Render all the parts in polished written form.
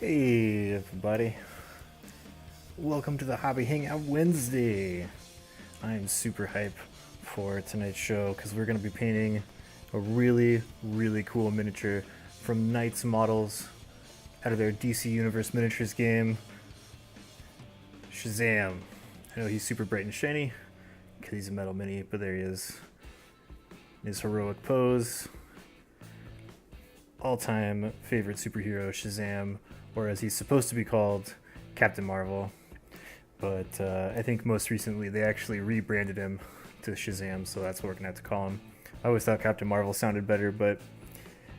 Hey everybody, welcome to the Hobby Hangout Wednesday. I am super hype for tonight's show because we're going to be painting a really cool miniature from Knight's Models out of their DC Universe Miniatures game, Shazam. I know he's super bright and shiny because he's a metal mini, but there he is in his heroic pose. All-time favorite superhero, Shazam, or as he's supposed to be called, Captain Marvel. But I think most recently they actually rebranded him to Shazam, so that's what we're gonna have to call him. I always thought Captain Marvel sounded better, but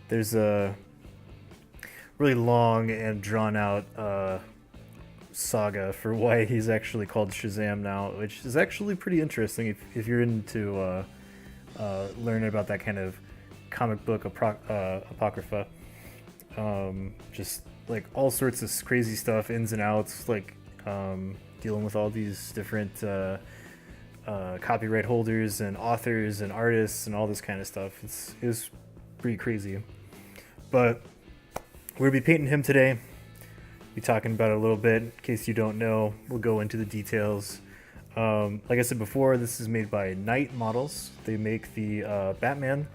there's a really long and drawn out saga for why he's actually called Shazam now, which is actually pretty interesting if you're into learning about that kind of comic book apocrypha. Just like all sorts of crazy stuff, ins and outs, like dealing with all these different copyright holders and authors and artists and all this kind of stuff. It's pretty crazy. But we'll be painting him today. Be talking about it a little bit. In case you don't know, we'll go into the details. Like I said before, this is made by Knight Models. They make the Batman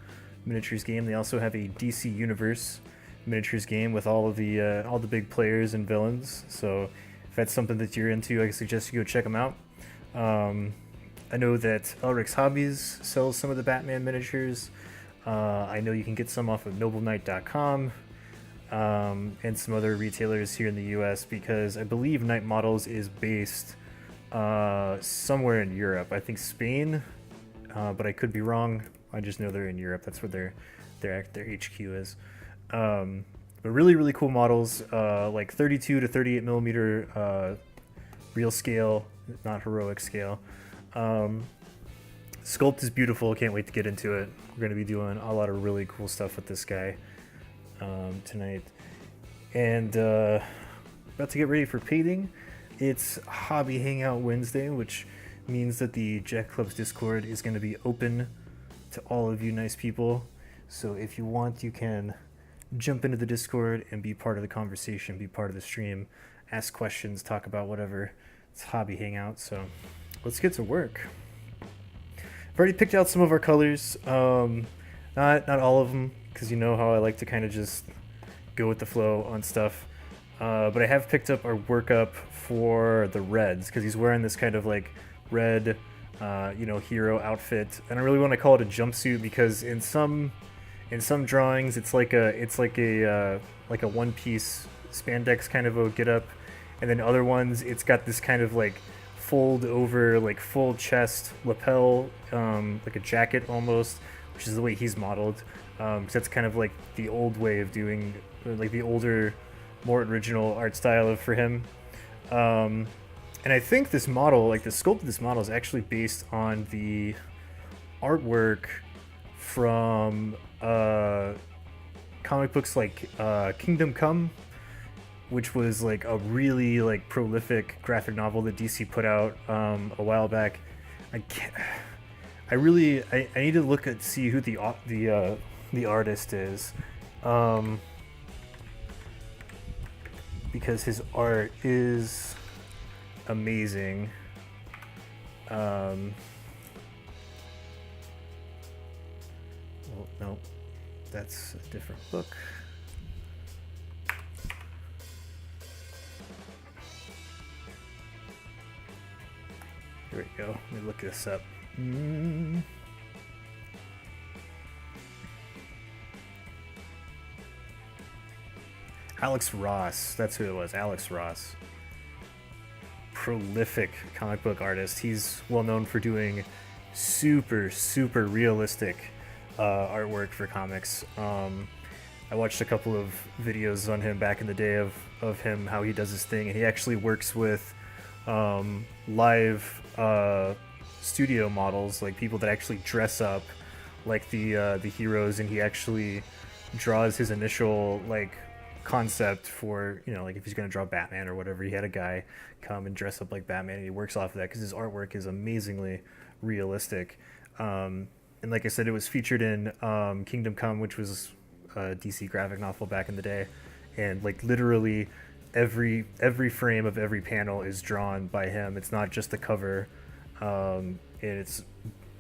miniatures game. They also have a DC Universe miniatures game with all the big players and villains. So if that's something that you're into, I suggest you go check them out. I know that Elric's Hobbies sells some of the Batman miniatures. I know you can get some off of nobleknight.com and some other retailers here in the US, because I believe Knight Models is based somewhere in Europe. I think Spain, but I could be wrong. I just know they're in Europe. That's where their HQ is. But really cool models, like 32 to 38 millimeter real scale, not heroic scale. Sculpt is beautiful. Can't wait to get into it. We're going to be doing a lot of really cool stuff with this guy tonight. And about to get ready for painting. It's Hobby Hangout Wednesday, which means that the Jack Club's Discord is going to be open to all of you nice people. So if you want, you can jump into the Discord and be part of the conversation, be part of the stream, ask questions, talk about whatever. It's Hobby Hangout, so let's get to work. I've already picked out some of our colors. Not all of them, because you know how I like to kind of just go with the flow on stuff. But I have picked up our workup for the reds, because he's wearing this kind of like red hero outfit, and I really want to call it a jumpsuit because in some drawings it's like a one-piece spandex kind of a get-up, and then other ones it's got this kind of like fold over, like full chest lapel, like a jacket almost, which is the way he's modeled. Because that's kind of like the old way of doing, like the older, more original art style for him. And I think this model, like the sculpt of this model, is actually based on the artwork from comic books like Kingdom Come, which was like a really like prolific graphic novel that DC put out a while back. I need to look at see who the artist is, because his art is amazing. Well, no, that's a different book. Here we go. Let me look this up. Alex Ross. That's who it was. Alex Ross. Prolific comic book artist. He's well known for doing super realistic artwork for comics. I watched a couple of videos on him back in the day of him, how he does his thing, and he actually works with live studio models, like people that actually dress up like the heroes, and he actually draws his initial like concept for, like if he's going to draw Batman or whatever, he had a guy come and dress up like Batman, and he works off of that because his artwork is amazingly realistic. And like I said, it was featured in Kingdom Come, which was a DC graphic novel back in the day, and like literally every frame of every panel is drawn by him. It's not just the cover. And it's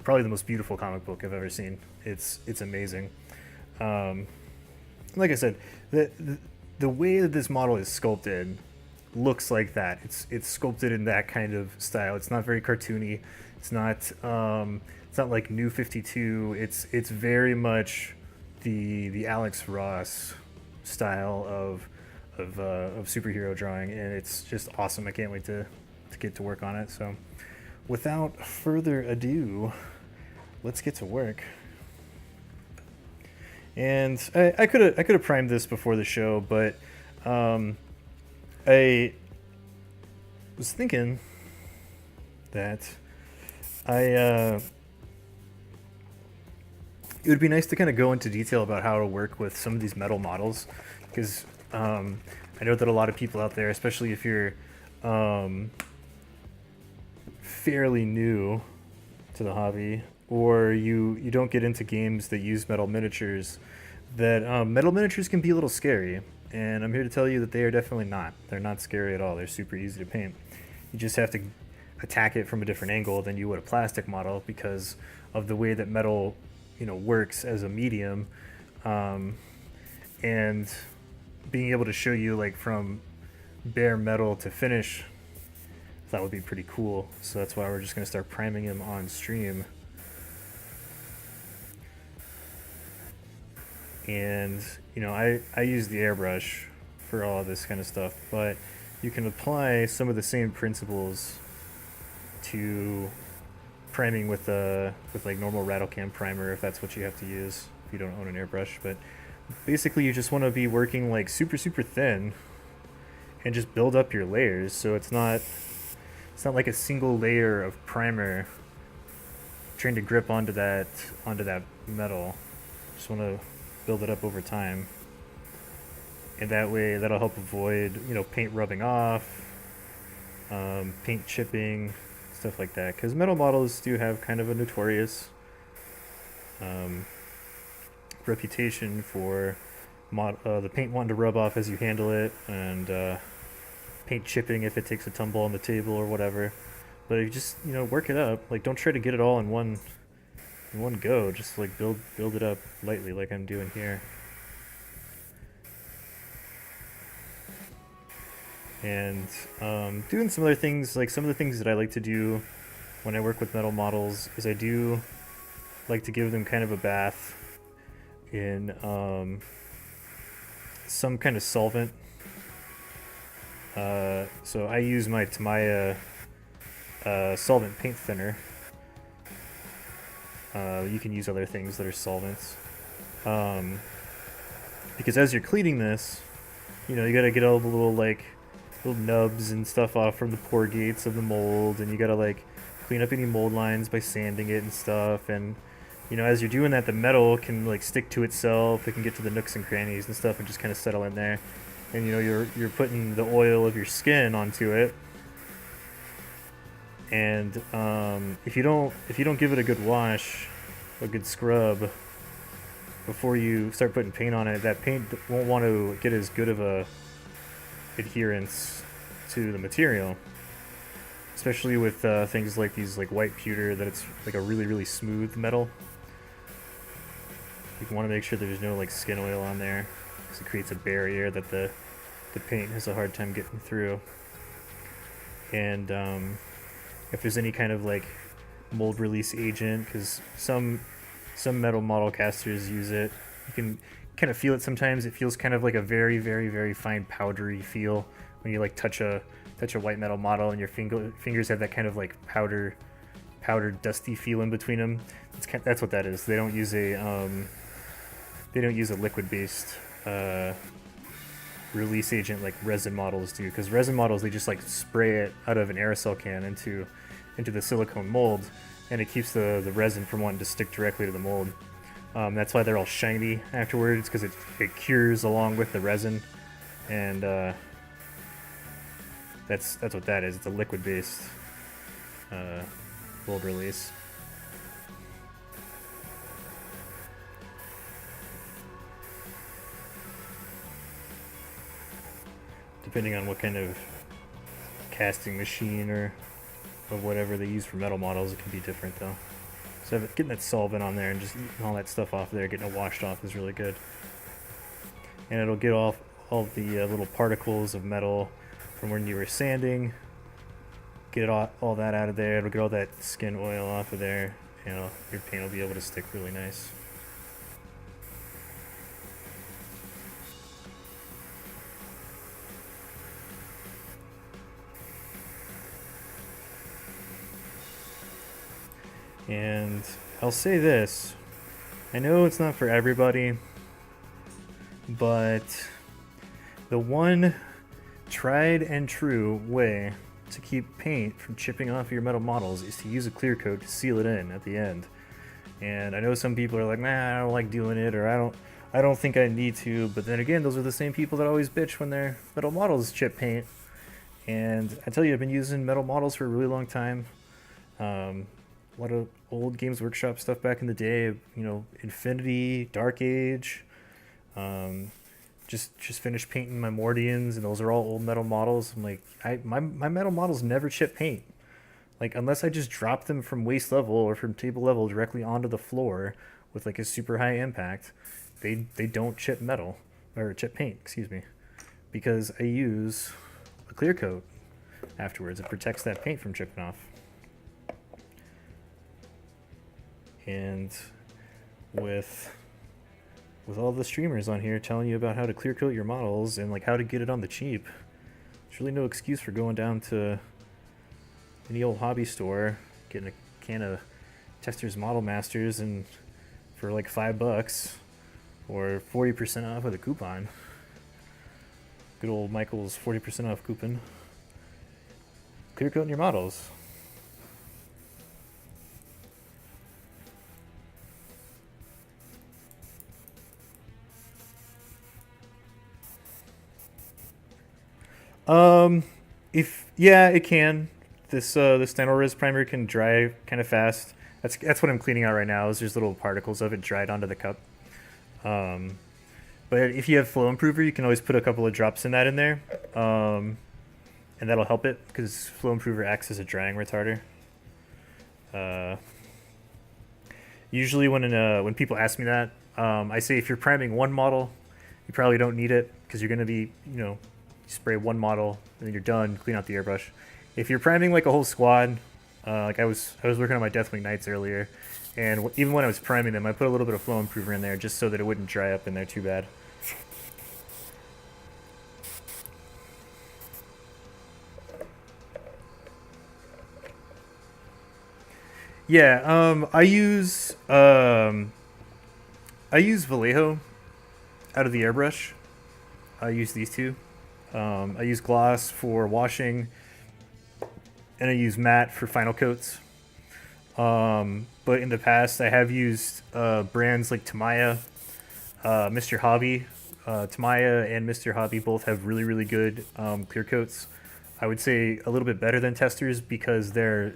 probably the most beautiful comic book I've ever seen. It's amazing. Like I said, the way that this model is sculpted looks like that. It's sculpted in that kind of style. It's not very cartoony. It's not like New 52. It's very much the Alex Ross style of superhero drawing, and it's just awesome. I can't wait to get to work on it. So without further ado, let's get to work. And I could have primed this before the show, but I was thinking that it would be nice to kind of go into detail about how to work with some of these metal models, because I know that a lot of people out there, especially if you're fairly new to the hobby, or you don't get into games that use metal miniatures, that metal miniatures can be a little scary. And I'm here to tell you that they are definitely not. They're not scary at all. They're super easy to paint. You just have to attack it from a different angle than you would a plastic model, because of the way that metal, works as a medium. And being able to show you like from bare metal to finish, that would be pretty cool. So that's why we're just going to start priming him on stream. And I use the airbrush for all of this kind of stuff, but you can apply some of the same principles to priming with like normal rattle can primer, if that's what you have to use if you don't own an airbrush. But basically you just want to be working like super thin and just build up your layers, so it's not like a single layer of primer trying to grip onto that metal. Just want to build it up over time, and that way that'll help avoid paint rubbing off, paint chipping, stuff like that, because metal models do have kind of a notorious reputation for the paint wanting to rub off as you handle it, and paint chipping if it takes a tumble on the table or whatever. But if you just work it up, like don't try to get it all in one go. Just like build it up lightly, like I'm doing here. And doing some other things, like some of the things that I like to do when I work with metal models is I do like to give them kind of a bath in some kind of solvent. So I use my Tamiya solvent paint thinner. You can use other things that are solvents, because as you're cleaning this, you gotta get all the little nubs and stuff off from the pore gates of the mold, and you gotta like clean up any mold lines by sanding it and stuff. And as you're doing that, the metal can like stick to itself. It can get to the nooks and crannies and stuff and just kind of settle in there. And you're putting the oil of your skin onto it. And if you don't give it a good wash, a good scrub before you start putting paint on it, that paint won't want to get as good of a adherence to the material, especially with things like these like white pewter, that it's like a really smooth metal. You want to make sure there's no like skin oil on there, because it creates a barrier that the paint has a hard time getting through. And if there's any kind of like mold release agent, because some metal model casters use it, you can kind of feel it sometimes. It feels kind of like a very fine powdery feel when you like touch a white metal model, and your fingers have that kind of like powdered dusty feel in between them. That's what that is. They don't use a liquid based release agent like resin models do, because resin models, they just like spray it out of an aerosol can into the silicone mold, and it keeps the resin from wanting to stick directly to the mold. That's why they're all shiny afterwards, because it cures along with the resin. And that's what that is. It's a liquid based mold release. depending on what kind of casting machine or whatever they use for metal models, it can be different though. So getting that solvent on there and just eating all that stuff off there, getting it washed off is really good. And it'll get off all the little particles of metal from when you were sanding. Get all that out of there. It'll get all that skin oil off of there. And your paint will be able to stick really nice. And I'll say this, I know it's not for everybody, but the one tried and true way to keep paint from chipping off your metal models is to use a clear coat to seal it in at the end. And I know some people are like, nah, I don't like doing it, or I don't think I need to, but then again, those are the same people that always bitch when their metal models chip paint. And I tell you, I've been using metal models for a really long time. A lot of old Games Workshop stuff back in the day, you know, Infinity, Dark Age. Just finished painting my Mordians, and those are all old metal models. I'm like, my metal models never chip paint. Like, unless I just drop them from waist level or from table level directly onto the floor with like a super high impact, they don't chip metal, or chip paint, excuse me, because I use a clear coat afterwards. It protects that paint from chipping off. And with all the streamers on here telling you about how to clear coat your models and like how to get it on the cheap, there's really no excuse for going down to any old hobby store, getting a can of Testors Model Masters and for like $5 or 40% off with a coupon. Good old Michael's 40% off coupon. Clear coating your models. It can. This Stynylriz primer can dry kind of fast. That's what I'm cleaning out right now. Is there's little particles of it dried onto the cup. But if you have flow improver, you can always put a couple of drops in that in there, and that'll help it because flow improver acts as a drying retarder. Usually when people ask me that, I say if you're priming one model, you probably don't need it because you're going to be, you spray one model and then you're done, clean out the airbrush. If you're priming like a whole squad, like I was working on my Deathwing Knights earlier, and even when I was priming them, I put a little bit of flow improver in there just so that it wouldn't dry up in there too bad. Yeah, I use Vallejo out of the airbrush. I use these two. I use gloss for washing, and I use matte for final coats. But in the past, I have used brands like Tamiya, Mr. Hobby. Tamiya and Mr. Hobby both have really, really good clear coats. I would say a little bit better than Testors because the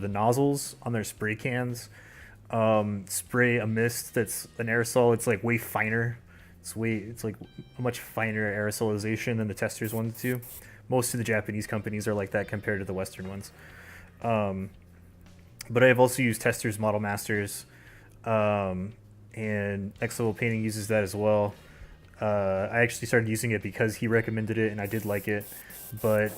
nozzles on their spray cans spray a mist that's an aerosol. It's like way finer. It's like a much finer aerosolization than the Testors ones do. Most of the Japanese companies are like that compared to the Western ones. But I've also used Testors Model Masters, and Next Level Painting uses that as well. I actually started using it because he recommended it, and I did like it. But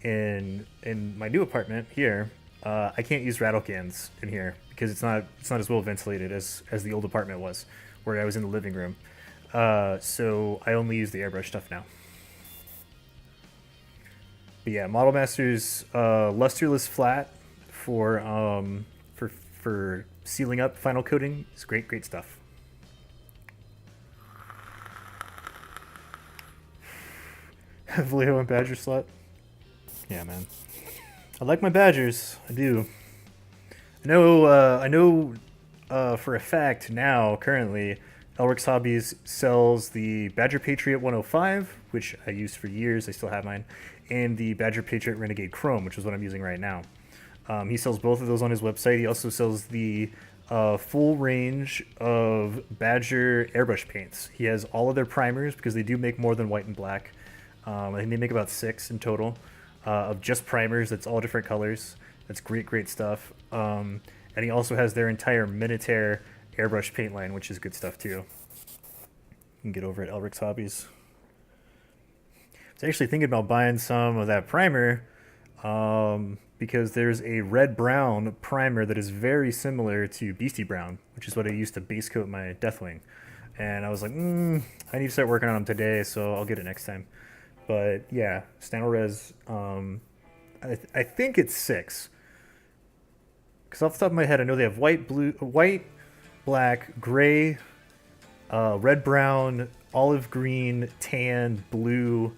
in my new apartment here, I can't use rattle cans in here because it's not as well ventilated as the old apartment was, where I was in the living room. So I only use the airbrush stuff now. But yeah, Model Masters lusterless flat for sealing up final coating is great stuff. Vallejo and Badger slot. Yeah, man. I like my Badgers. I do. I know for a fact now, currently, Elric's Hobbies sells the Badger Patriot 105, which I used for years. I still have mine. And the Badger Patriot Renegade Chrome, which is what I'm using right now. He sells both of those on his website. He also sells the full range of Badger airbrush paints. He has all of their primers because they do make more than white and black. I think they make about 6 in total of just primers. That's all different colors. That's great stuff. And he also has their entire Minotaur airbrush paint line, which is good stuff too. You can get over at Elric's Hobbies. I was actually thinking about buying some of that primer because there's a red-brown primer that is very similar to Beastie Brown, which is what I used to base coat my Deathwing. And I was like, I need to start working on them today, so I'll get it next time. But yeah, StanoRes, I think it's 6. Because off the top of my head, I know they have white, black, gray, red, brown, olive green, tan, blue,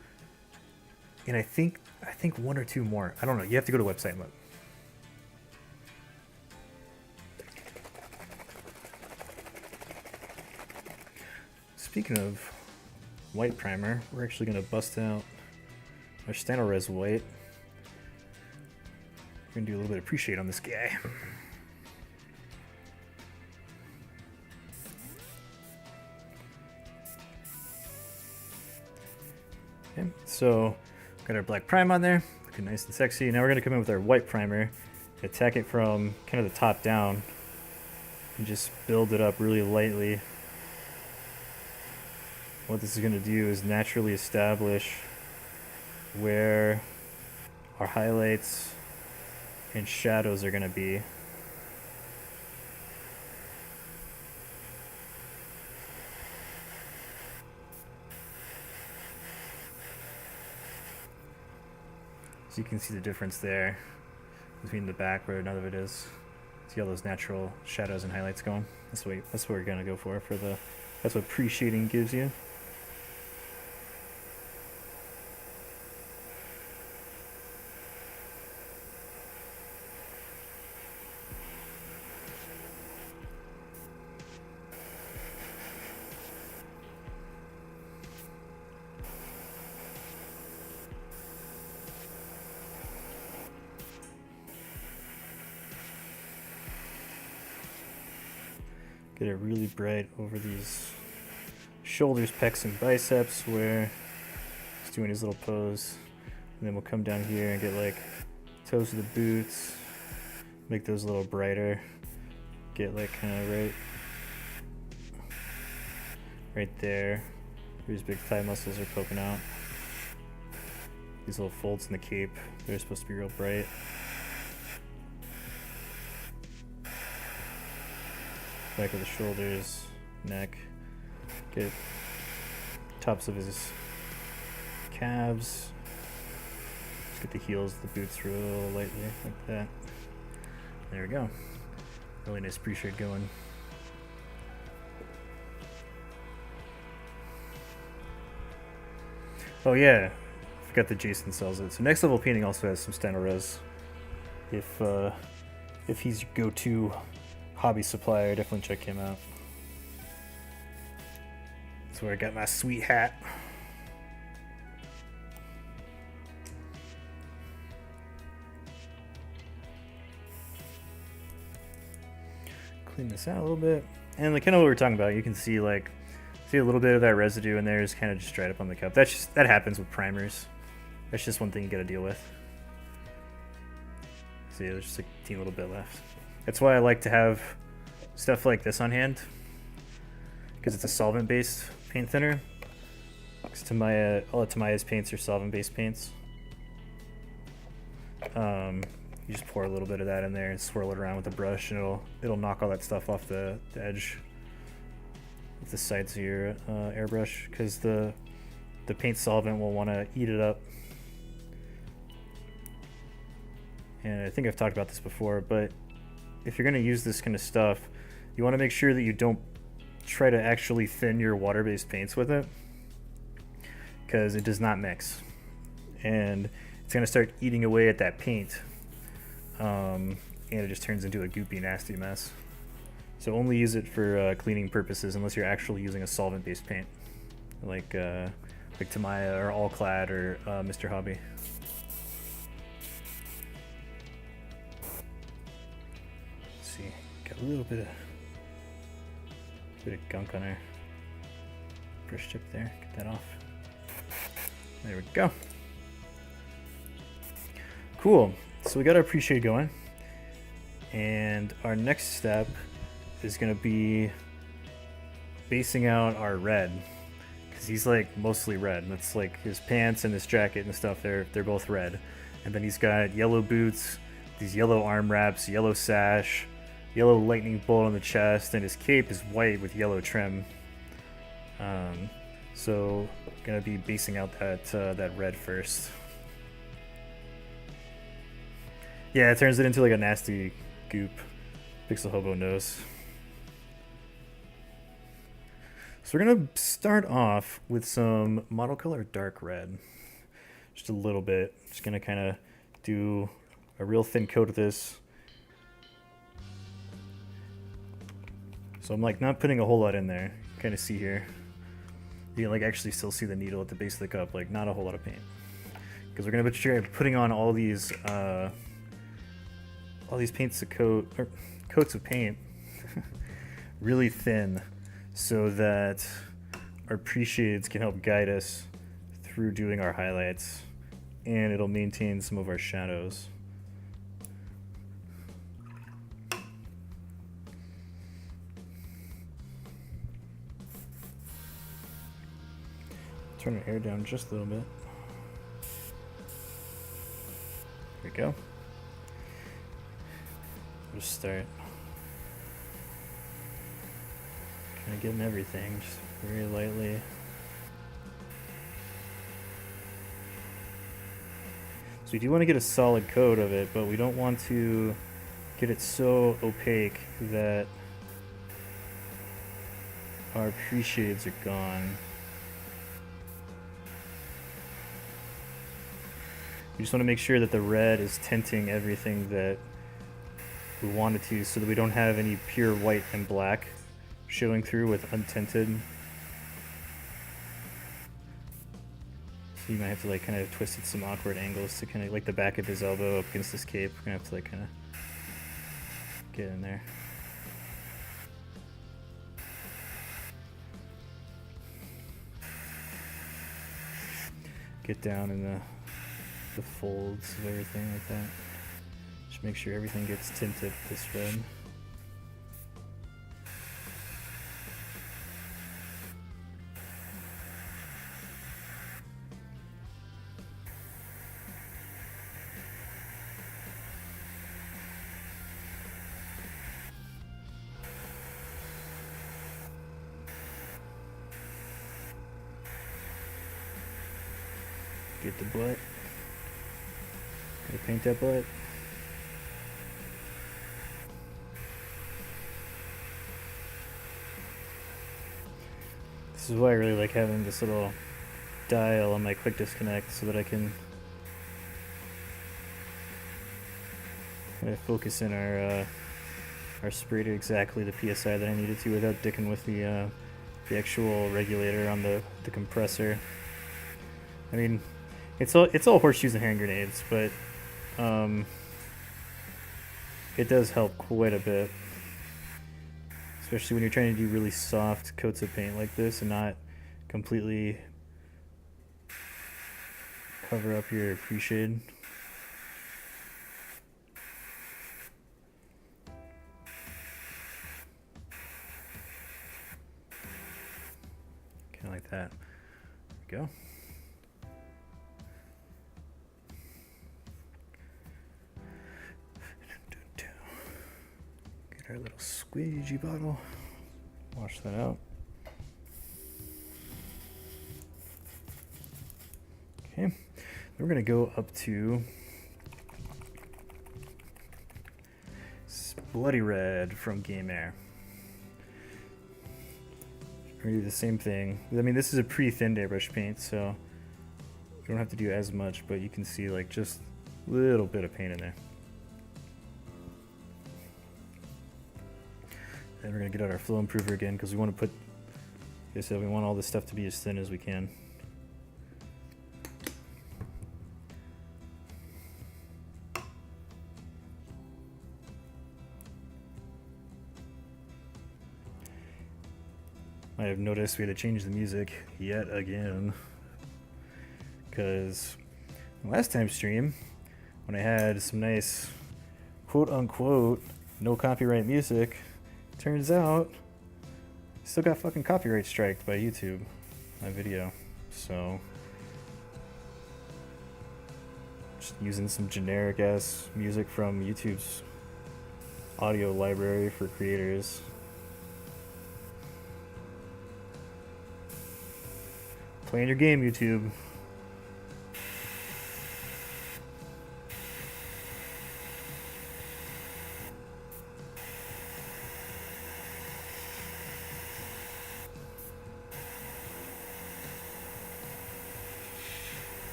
and I think 1 or 2 more. I don't know. You have to go to the website and look. Speaking of white primer, we're actually going to bust out our StanoRes white. We're going to do a little bit of appreciate on this guy. Okay, so got our black prime on there, looking nice and sexy. Now we're going to come in with our white primer, attack it from kind of the top down, and just build it up really lightly. What this is going to do is naturally establish where our highlights and shadows are going to be. So you can see the difference there between the back where none of it is. See all those natural shadows and highlights going? That's what we're going to go for the, that's what pre-shading gives you. Get it really bright over these shoulders, pecs, and biceps where he's doing his little pose. And then we'll come down here and get like toes of the boots, make those a little brighter. Get like kind of right there where his big thigh muscles are poking out. These little folds in the cape, they're supposed to be real bright. Back of the shoulders, neck, get tops of his calves, just get the heels of the boots real lightly like that. There we go. Really nice pre-shade going. Oh yeah, forgot that Jason sells it. So Next Level Painting also has some StanoRes. If he's your go-to hobby supplier, definitely check him out. That's where I got my sweet hat. Clean this out a little bit. And like kind of what we're talking about, you can see a little bit of that residue in there is kind of just dried up on the cup. That happens with primers. That's just one thing you gotta deal with. See, there's just a teeny little bit left. That's why I like to have stuff like this on hand, because it's a solvent-based paint thinner. Because all of Tamaya's paints are solvent-based paints. You just pour a little bit of that in there and swirl it around with a brush, and it'll knock all that stuff off the edge of the sides of your airbrush, because the paint solvent will want to eat it up. And I think I've talked about this before, but if you're going to use this kind of stuff, you want to make sure that you don't try to actually thin your water-based paints with it, because it does not mix. And it's going to start eating away at that paint, and it just turns into a goopy, nasty mess. So only use it for cleaning purposes unless you're actually using a solvent-based paint, like Tamaya or All Clad or Mr. Hobby. Got a little bit of gunk on our brush tip there. Get that off. There we go. Cool. So we got our pre-shade going. And our next step is going to be basing out our red. Because he's like mostly red. That's like his pants and his jacket and stuff, they're both red. And then he's got yellow boots, these yellow arm wraps, yellow sash, yellow lightning bolt on the chest, and his cape is white with yellow trim. So gonna be basing out that red first. Yeah, it turns it into like a nasty goop Pixel Hobo nose. So we're gonna start off with some model color dark red, just a little bit. Just gonna kind of do a real thin coat of this. So I'm like not putting a whole lot in there. Kind of see here. You can like actually still see the needle at the base of the cup, like not a whole lot of paint. Because we're gonna be putting on all these paints to coat, or coats of paint really thin, so that our pre-shades can help guide us through doing our highlights, and it'll maintain some of our shadows. Turn our air down just a little bit. There we go. Just start kind of getting everything just very lightly. So we do want to get a solid coat of it, but we don't want to get it so opaque that our pre-shades are gone. We just want to make sure that the red is tinting everything that we want it to, so that we don't have any pure white and black showing through with untinted. So you might have to like kind of twist at some awkward angles to kind of like the back of his elbow up against this cape. We're gonna have to like kind of get in there. Get down in the folds of everything like that. Just make sure everything gets tinted this red. Get the butt. Gotta paint that butt. This is why I really like having this little dial on my quick disconnect, so that I can focus in our spray to exactly the PSI that I needed to, without dicking with the actual regulator on the compressor. I mean, it's all horseshoes and hand grenades, but it does help quite a bit, especially when you're trying to do really soft coats of paint like this and not completely cover up your pre-shade. Kind of like that. There we go. Our little squeegee bottle. Wash that out. Okay, then we're gonna go up to Bloody Red from Game Air. We're gonna do the same thing. I mean, this is a pretty thin airbrush paint, so you don't have to do as much, but you can see like just a little bit of paint in there. And we're gonna get out our flow improver again, because we want to put, like I said, we want all this stuff to be as thin as we can. Might have noticed we had to change the music yet again. because last time stream, when I had some nice quote-unquote no copyright music, turns out I still got fucking copyright striked by YouTube, my video. So just using some generic ass music from YouTube's audio library for creators. Playing your game, YouTube.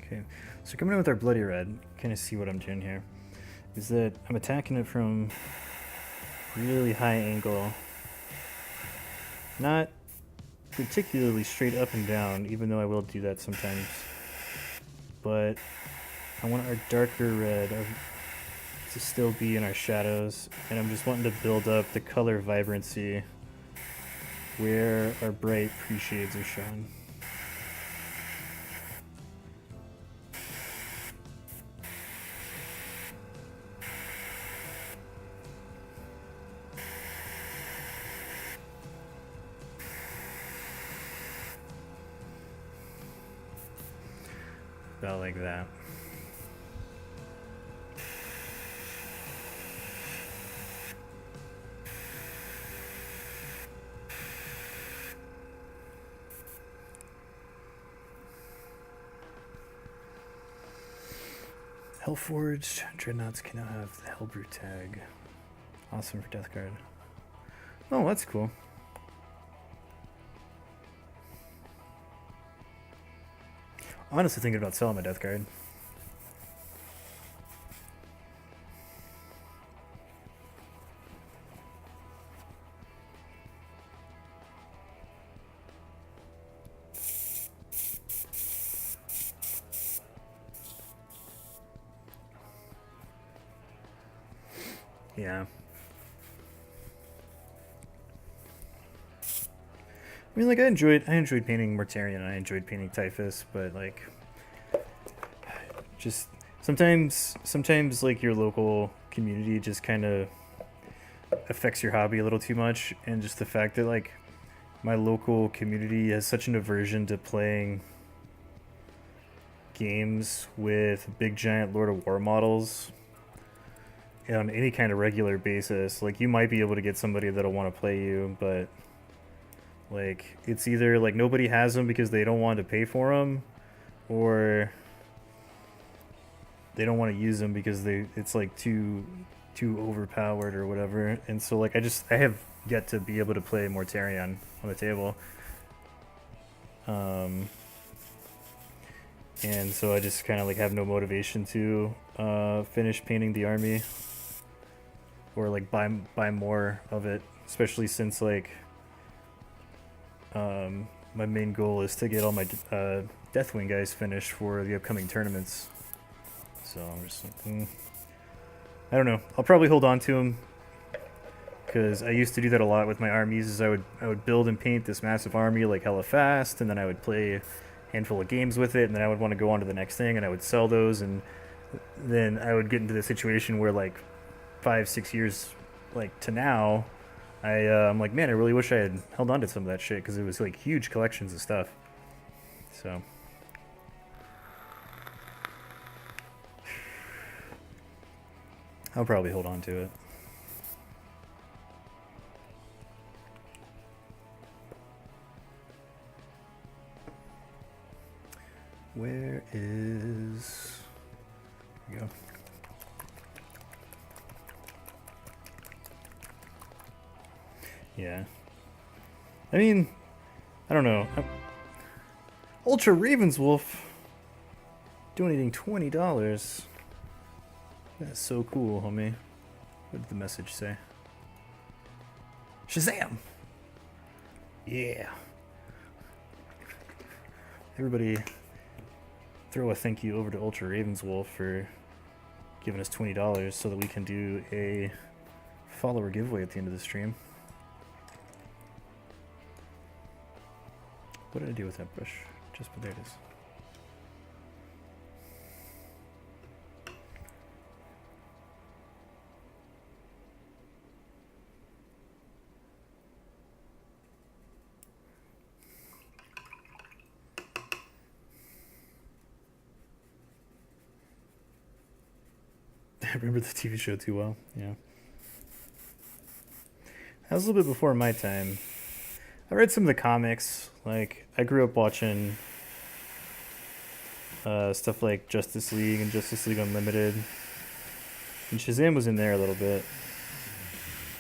Okay, so coming in with our bloody red, kind of see what I'm doing here, is that I'm attacking it from really high angle, not particularly straight up and down, even though I will do that sometimes, but I want our darker red to still be in our shadows, and I'm just wanting to build up the color vibrancy where our bright pre-shades are shown. About like that. Hellforged Dreadnoughts can now have the Hellbrute tag. Awesome for Death Guard. Oh, that's cool. Honestly thinking about selling my Death Guard. Yeah. I mean, like, I enjoyed painting Mortarion, and I enjoyed painting Typhus, but like, just sometimes like your local community just kind of affects your hobby a little too much, and just the fact that like my local community has such an aversion to playing games with big giant Lord of War models on any kind of regular basis. Like, you might be able to get somebody that'll want to play you, but like, it's either like nobody has them because they don't want to pay for them, or they don't want to use them because it's like too overpowered or whatever. And so like I have yet to be able to play Mortarion on the table. And so I just kind of like have no motivation to finish painting the army or like buy more of it, especially since like my main goal is to get all my Deathwing guys finished for the upcoming tournaments. So I'm just like, I don't know. I'll probably hold on to them because I used to do that a lot with my armies. Is I would build and paint this massive army like hella fast, and then I would play a handful of games with it, and then I would want to go on to the next thing, and I would sell those, and then I would get into the situation where like 5-6 years like to now, I'm like, man, I really wish I had held on to some of that shit because it was like huge collections of stuff. So I'll probably hold on to it. Where is... There we go. Yeah. I mean, I don't know. Ultra Ravenswolf donating $20. That's so cool, homie. What did the message say? Shazam! Yeah. Everybody throw a thank you over to Ultra Ravenswolf for giving us $20 so that we can do a follower giveaway at the end of the stream. What did I do with that brush? Just, but there it is. I remember the TV show too well. Yeah. That was a little bit before my time. I read some of the comics. Like, I grew up watching stuff like Justice League and Justice League Unlimited. And Shazam was in there a little bit.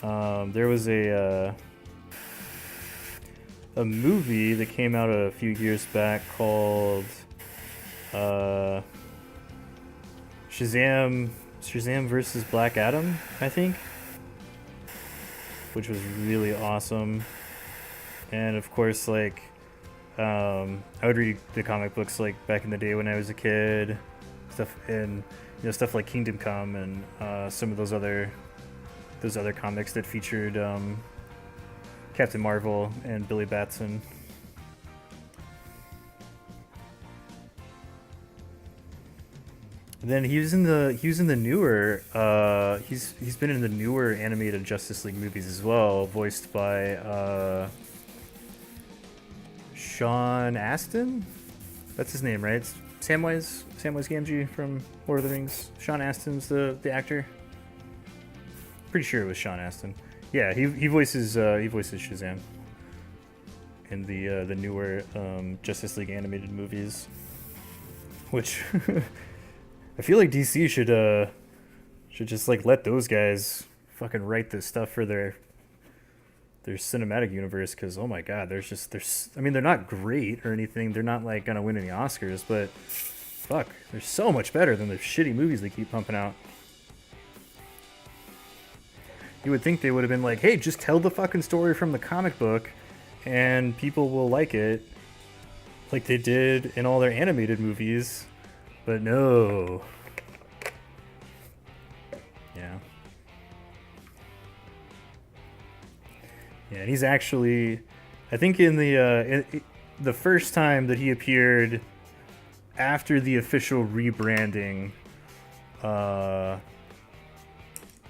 There was a movie that came out a few years back called Shazam versus Black Adam, I think, which was really awesome. And of course, like, I would read the comic books like back in the day when I was a kid, stuff, and stuff like Kingdom Come and some of those other comics that featured Captain Marvel and Billy Batson. And then he was in the newer he's been in the newer animated Justice League movies as well, voiced by Sean Astin. That's his name, right? It's Samwise Gamgee from Lord of the Rings. Sean Astin's the actor. Pretty sure it was Sean Astin. Yeah, he voices Shazam in the newer Justice League animated movies, which I feel like DC should just like let those guys fucking write this stuff for their cinematic universe, because oh my god, I mean, they're not great or anything, they're not like gonna win any Oscars, but fuck, they're so much better than the shitty movies they keep pumping out. You would think they would have been like, hey, just tell the fucking story from the comic book and people will like it, like they did in all their animated movies. But no. Yeah. Yeah, and he's actually, I think in the first time that he appeared after the official rebranding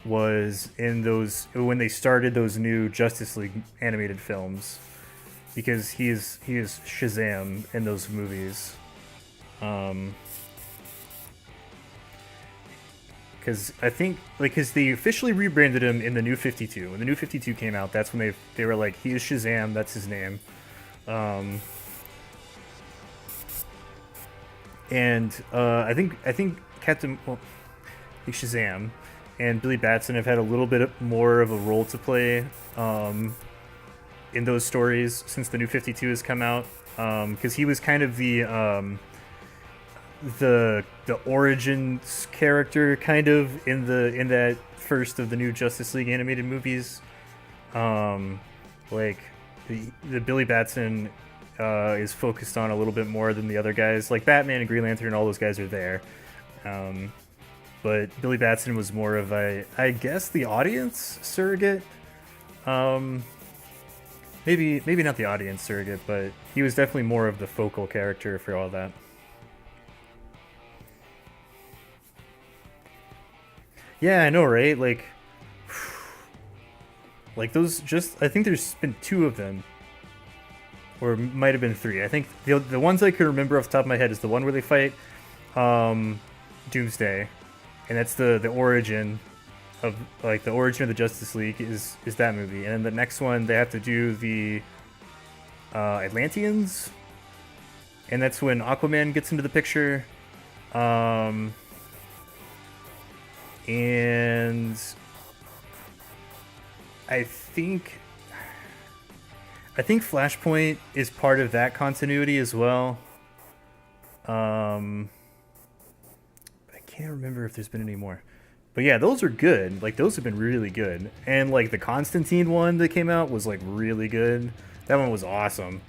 was in those, when they started those new Justice League animated films, because he is Shazam in those movies. Because I think, like, because they officially rebranded him in the New 52. When the New 52 came out, that's when they were like, he is Shazam, that's his name. And I think Captain, well, like Shazam and Billy Batson have had a little bit more of a role to play in those stories since the New 52 has come out. Because he was kind of the origins character, kind of in that first of the new Justice League animated movies. Like the Billy Batson is focused on a little bit more than the other guys. Like Batman and Green Lantern, all those guys are there. But Billy Batson was more of I guess the audience surrogate. Maybe not the audience surrogate, but he was definitely more of the focal character for all that. Yeah, I know, right? Like those, just, I think there's been 2 of them, or might have been 3. I think the ones I can remember off the top of my head is the one where they fight Doomsday, and that's the origin of, like, the origin of the Justice League is that movie, and then the next one they have to do the Atlanteans, and that's when Aquaman gets into the picture. And I think Flashpoint is part of that continuity as well. I can't remember if there's been any more. But yeah, those are good. Like, those have been really good. And like the Constantine one that came out was like really good. That one was awesome.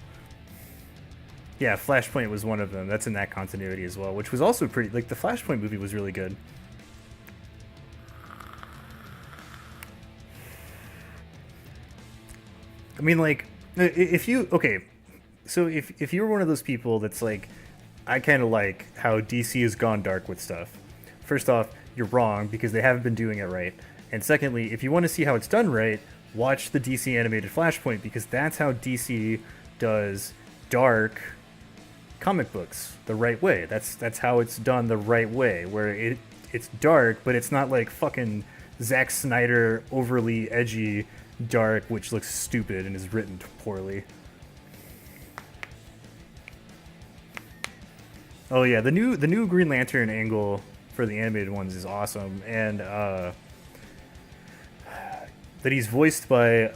Yeah, Flashpoint was one of them. That's in that continuity as well, which was also pretty. Like the Flashpoint movie was really good. I mean, like, if you okay, so if you were one of those people that's like, I kind of like how DC has gone dark with stuff. First off, you're wrong because they haven't been doing it right. And secondly, if you want to see how it's done right, watch the DC animated Flashpoint because that's how DC does dark comic books the right way. That's how it's done the right way, where it's dark, but it's not like fucking Zack Snyder overly edgy dark, which looks stupid and is written poorly. Oh yeah, the new Green Lantern angle for the animated ones is awesome, and that he's voiced by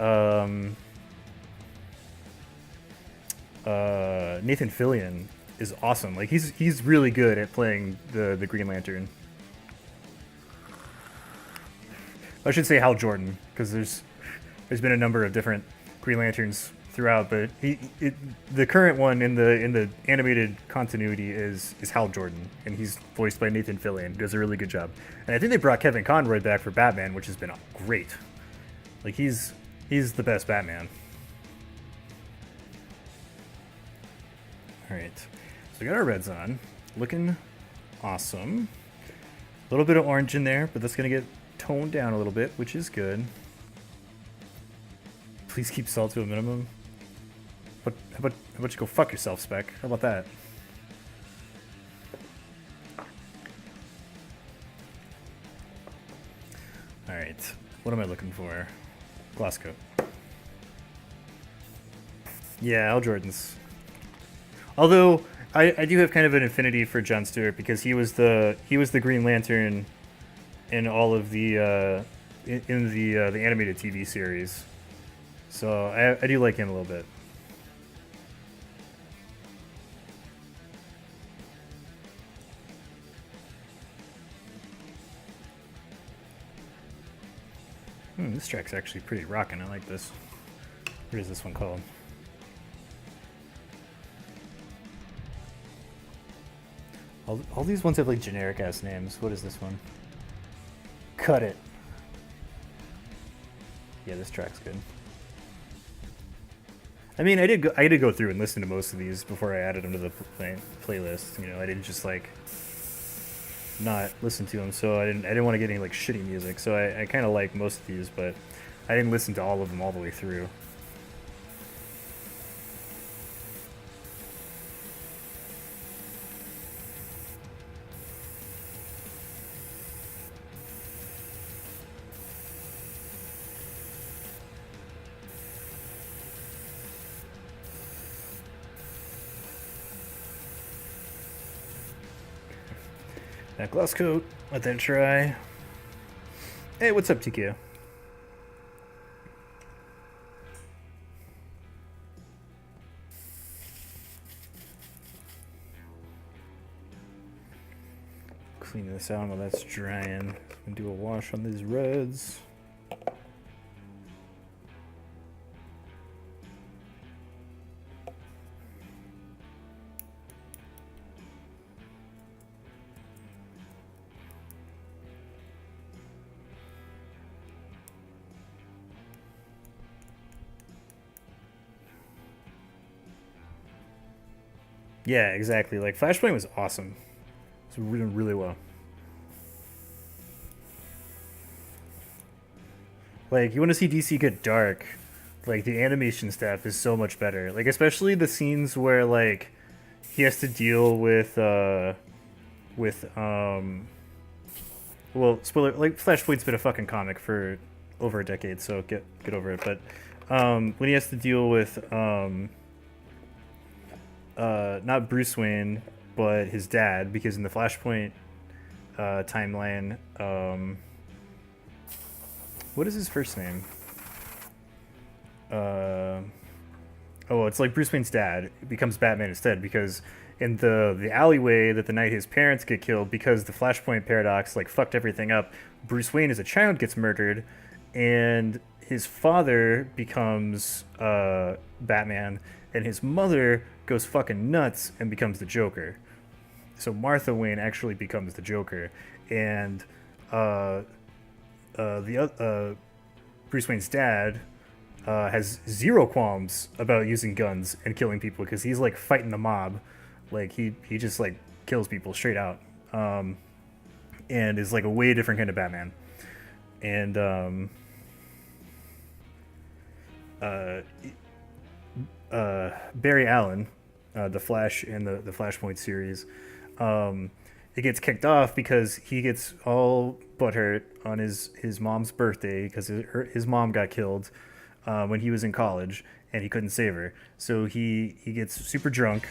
Nathan Fillion is awesome. Like he's really good at playing the Green Lantern. I should say Hal Jordan because there's been a number of different Green Lanterns throughout, but the current one in the animated continuity is Hal Jordan, and he's voiced by Nathan Fillion. He does a really good job, and I think they brought Kevin Conroy back for Batman, which has been great. Like he's the best Batman. All right, so we got our reds on, looking awesome. A little bit of orange in there, but that's gonna get toned down a little bit, which is good. Please keep salt to a minimum. But how about you go fuck yourself, Spec? How about that? All right, what am I looking for? Gloss coat. Yeah, Al Jordan's. Although I do have kind of an affinity for Jon Stewart because he was the Green Lantern in all of the in the animated TV series. So I do like him a little bit. This track's actually pretty rockin'. I like this. What is this one called? All these ones have like generic ass names. What is this one? Cut It. Yeah, this track's good. I mean, I did go through and listen to most of these before I added them to the playlist. You know, I didn't just like not listen to them, so I didn't want to get any like shitty music. So I kind of like most of these, but I didn't listen to all of them all the way through. That gloss coat, let that dry. Hey, what's up, TKO? Clean this out while that's drying. And do a wash on these reds. Yeah, exactly. Like Flashpoint was awesome. It's doing really well. Like you want to see DC get dark, like the animation stuff is so much better. Like especially the scenes where like he has to deal with well, spoiler, like Flashpoint's been a fucking comic for over a decade, so get over it. But when he has to deal with not Bruce Wayne, but his dad, because in the Flashpoint timeline, what is his first name? Oh, it's like Bruce Wayne's dad becomes Batman instead, because in the alleyway that the night his parents get killed, because the Flashpoint paradox like fucked everything up, Bruce Wayne as a child gets murdered, and his father becomes Batman, and his mother goes fucking nuts and becomes the Joker. So Martha Wayne actually becomes the Joker, and Bruce Wayne's dad has zero qualms about using guns and killing people because he's like fighting the mob, like he just like kills people straight out, and is like a way different kind of Batman. And Barry Allen, the Flash in the Flashpoint series, it gets kicked off because he gets all butthurt on his mom's birthday because his mom got killed when he was in college and he couldn't save her. So he gets super drunk,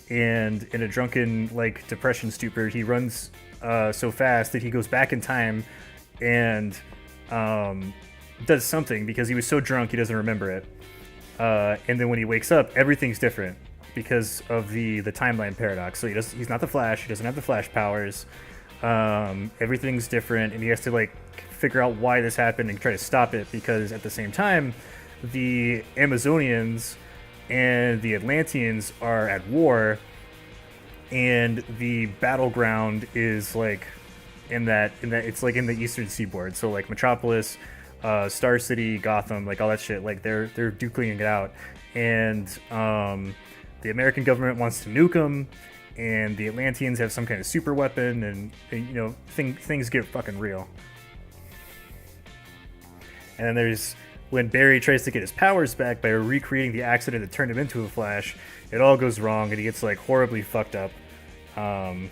and in a drunken like depression stupor, he runs so fast that he goes back in time and does something because he was so drunk he doesn't remember it. And then when he wakes up, everything's different because of the timeline paradox. So he's not the Flash. He doesn't have the Flash powers. Everything's different, and he has to like figure out why this happened and try to stop it, because at the same time, the Amazonians and the Atlanteans are at war, and the battleground is like in that it's like in the Eastern Seaboard. So like Metropolis, Star City, Gotham, like all that shit, like they're duking it out, and the American government wants to nuke them, and the Atlanteans have some kind of super weapon, and you know things get fucking real. And then there's when Barry tries to get his powers back by recreating the accident that turned him into a Flash, it all goes wrong and he gets like horribly fucked up, and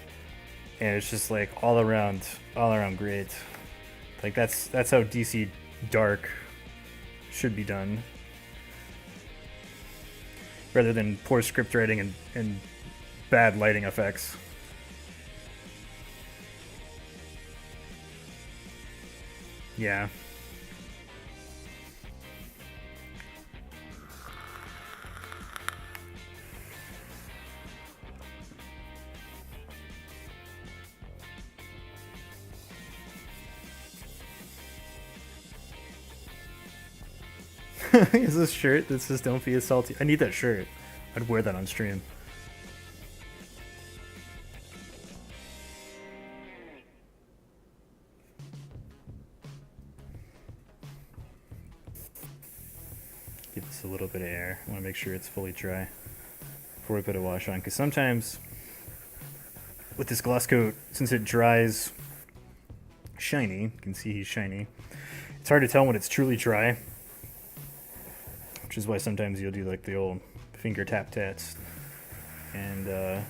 it's just like all around great. Like that's how DC dark should be done, rather than poor script writing and bad lighting effects. Yeah. Is this shirt that says "Don't be a salty"? I need that shirt. I'd wear that on stream. Give this a little bit of air. I want to make sure it's fully dry before we put a wash on, because sometimes with this gloss coat, since it dries shiny, you can see he's shiny, it's hard to tell when it's truly dry, which is why sometimes you'll do like the old finger tap tats. And it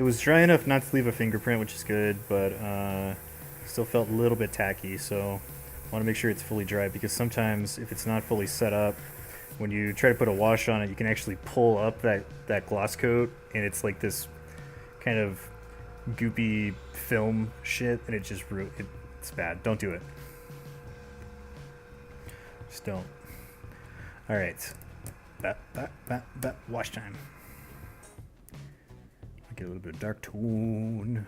was dry enough not to leave a fingerprint, which is good, but still felt a little bit tacky, so I want to make sure it's fully dry, because sometimes if it's not fully set up, when you try to put a wash on it, you can actually pull up that gloss coat, and it's like this kind of goopy film shit, and it just it's bad. Don't do it. Just don't. All right, wash time. I get a little bit of dark tone,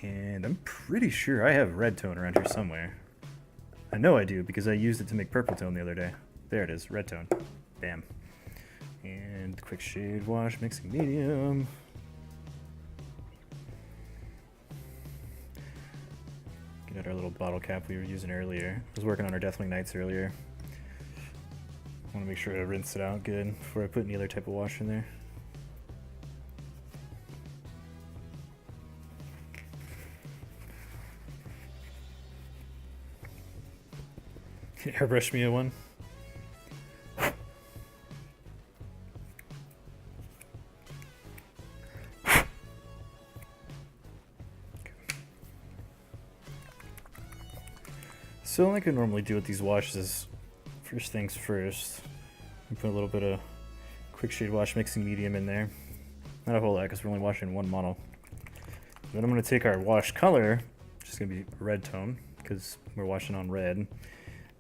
and I'm pretty sure I have red tone around here somewhere. I know I do because I used it to make purple tone the other day. There it is, red tone. Bam. And quick shade wash, mixing medium. Get out our little bottle cap we were using earlier. I was working on our Deathwing Knights earlier. I want to make sure I rinse it out good before I put any other type of wash in there. Can you airbrush me a one? So like I normally do with these washes is, first things first, I put a little bit of quick shade wash mixing medium in there. Not a whole lot because we're only washing one model. Then I'm going to take our wash color, which is going to be red tone because we're washing on red.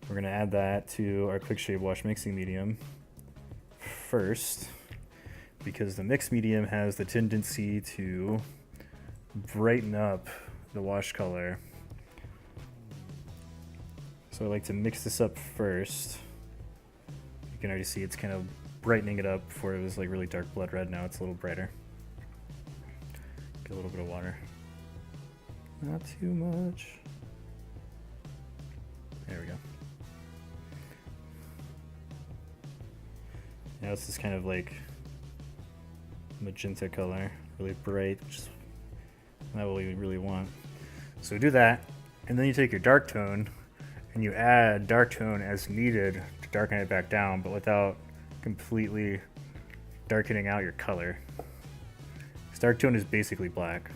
We're going to add that to our quick shade wash mixing medium first, because the mixed medium has the tendency to brighten up the wash color. So I like to mix this up first. You can already see it's kind of brightening it up before it was like really dark blood red. Now it's a little brighter. Get a little bit of water. Not too much. There we go. Now it's this kind of like magenta color, really bright, which is not what we really want. So do that, and then you take your dark tone and you add dark tone as needed to darken it back down, but without completely darkening out your color. This dark tone is basically black.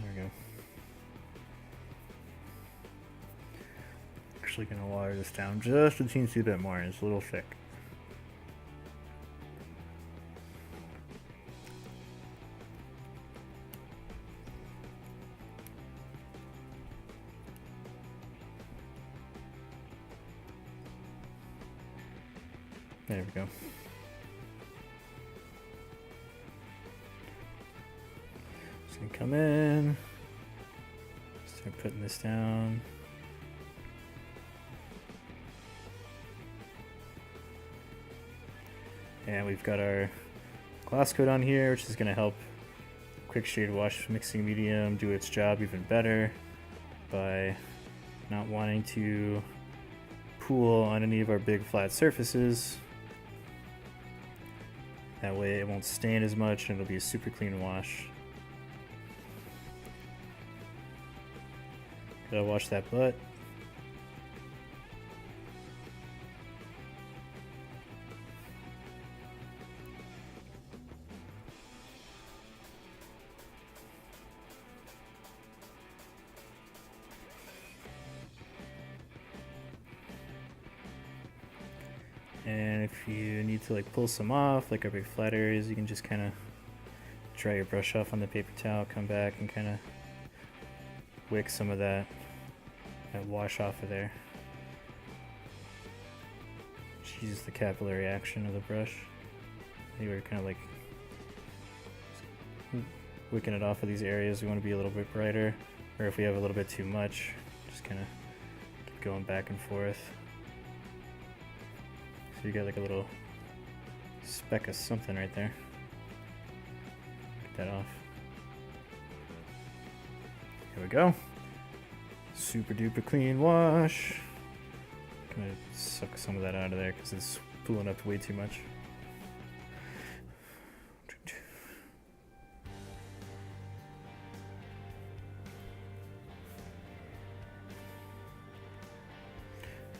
There we go. Actually gonna water this down just a teensy bit more. It's a little thick. There we go. Just gonna come in, start putting this down. And we've got our gloss coat on here, which is going to help quick shade wash mixing medium do its job even better by not wanting to pool on any of our big flat surfaces. That way it won't stain as much and it'll be a super clean wash. Gotta wash that butt. And if you need to like pull some off, like our big flat areas, you can just kind of dry your brush off on the paper towel, come back and kind of wick some of that wash off of there. Just use the capillary action of the brush. You are kind of like wicking it off of these areas we want to be a little bit brighter, or if we have a little bit too much, just kind of keep going back and forth. So you got like a little speck of something right there. Get that off. Here we go. Super duper clean wash. I'm gonna suck some of that out of there because it's pulling up way too much.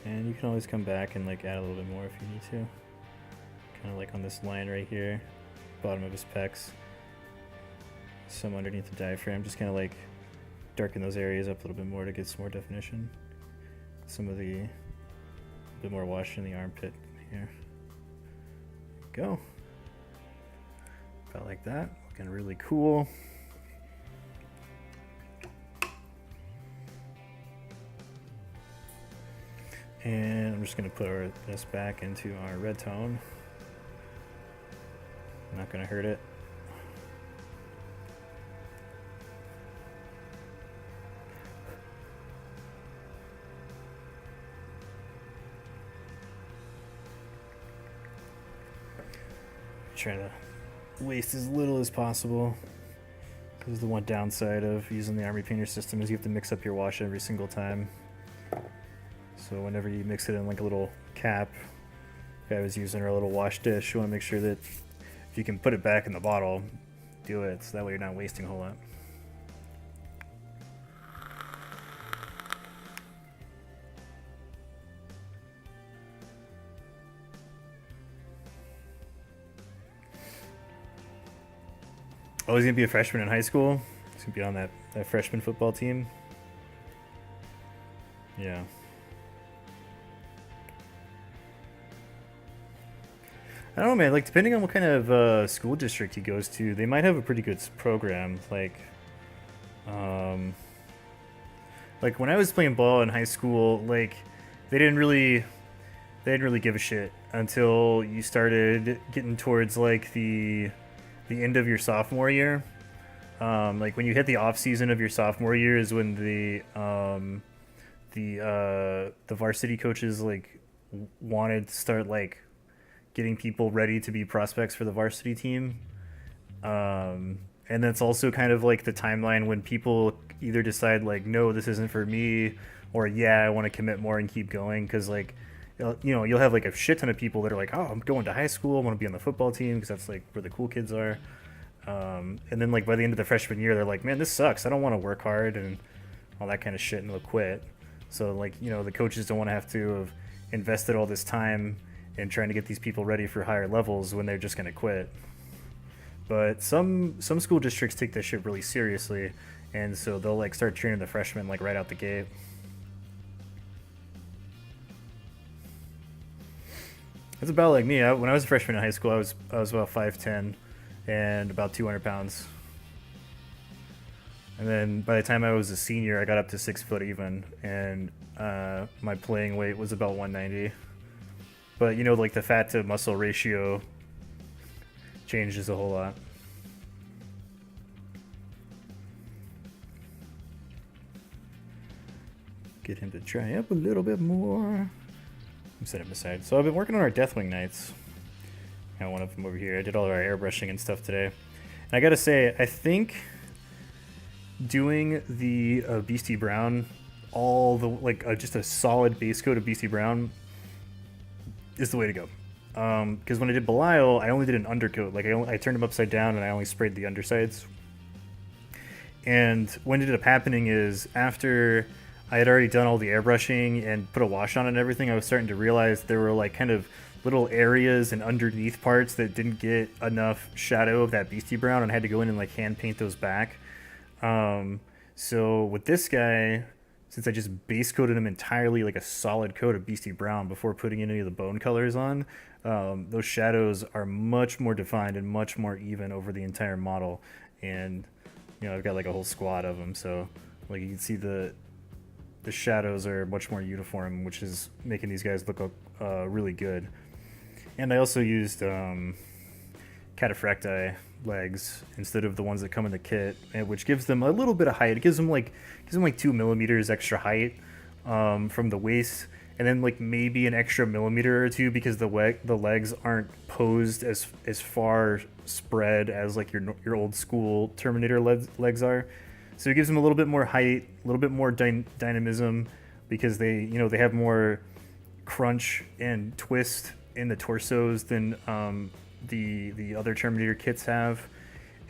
And you can always come back and like add a little bit more if you need to. Kind of like on this line right here, bottom of his pecs, some underneath the diaphragm, just kind of like darken those areas up a little bit more to get some more definition. Some of the bit more wash in the armpit here. Go. About like that, looking really cool. And I'm just going to put this back into our red tone. Not going to hurt it. Try to waste as little as possible. This is the one downside of using the Army Painter system, is you have to mix up your wash every single time. So whenever you mix it in like a little cap, if I was using a little wash dish, you want to make sure that if you can put it back in the bottle, do it, so that way you're not wasting a whole lot. Oh, he's going to be a freshman in high school? He's going to be on that freshman football team? Yeah. I don't know, man. Like, depending on what kind of school district he goes to, they might have a pretty good program. Like, I Like when I was playing ball in high school, like they didn't really they didn't really give a shit until you started getting towards like the end of your sophomore year. Like when you hit the off season of your sophomore year is when the varsity coaches like wanted to start like getting people ready to be prospects for the varsity team. And that's also kind of like the timeline when people either decide like, no, this isn't for me, or yeah, I want to commit more and keep going. Because like, you'll have like a shit ton of people that are like, oh, I'm going to high school, I want to be on the football team because that's like where the cool kids are. And then like by the end of the freshman year, they're like, man, this sucks. I don't want to work hard and all that kind of shit, and they'll quit. So like, the coaches don't want to have to have invested all this time in trying to get these people ready for higher levels when they're just going to quit. But some school districts take this shit really seriously, and so they'll like start training the freshmen like right out the gate. It's about like me. When I was a freshman in high school, I was about 5'10" and about 200 pounds. And then by the time I was a senior, I got up to 6 foot even, and my playing weight was about 190. But like the fat to muscle ratio changes a whole lot. Get him to dry up a little bit more. Set him aside. So I've been working on our Deathwing Knights. Got one of them over here. I did all of our airbrushing and stuff today. And I gotta say, I think doing the Beastie Brown, all the just a solid base coat of Beastie Brown is the way to go. Because when I did Belial, I only did an undercoat. Like I turned him upside down and I only sprayed the undersides. And what ended up happening is after I had already done all the airbrushing and put a wash on and everything, I was starting to realize there were like kind of little areas and underneath parts that didn't get enough shadow of that Beastie Brown, and I had to go in and like hand paint those back. So with this guy, since I just base coated him entirely like a solid coat of Beastie Brown before putting any of the bone colors on, those shadows are much more defined and much more even over the entire model. And I've got like a whole squad of them, so like you can see the shadows are much more uniform, which is making these guys look really good. And I also used cataphracti legs instead of the ones that come in the kit, which gives them a little bit of height. It gives them like 2 millimeters extra height from the waist, and then like maybe an extra millimeter or two because the legs aren't posed as far spread as like your old school Terminator legs are. So it gives them a little bit more height, a little bit more dynamism, because they have more crunch and twist in the torsos than the other Terminator kits have.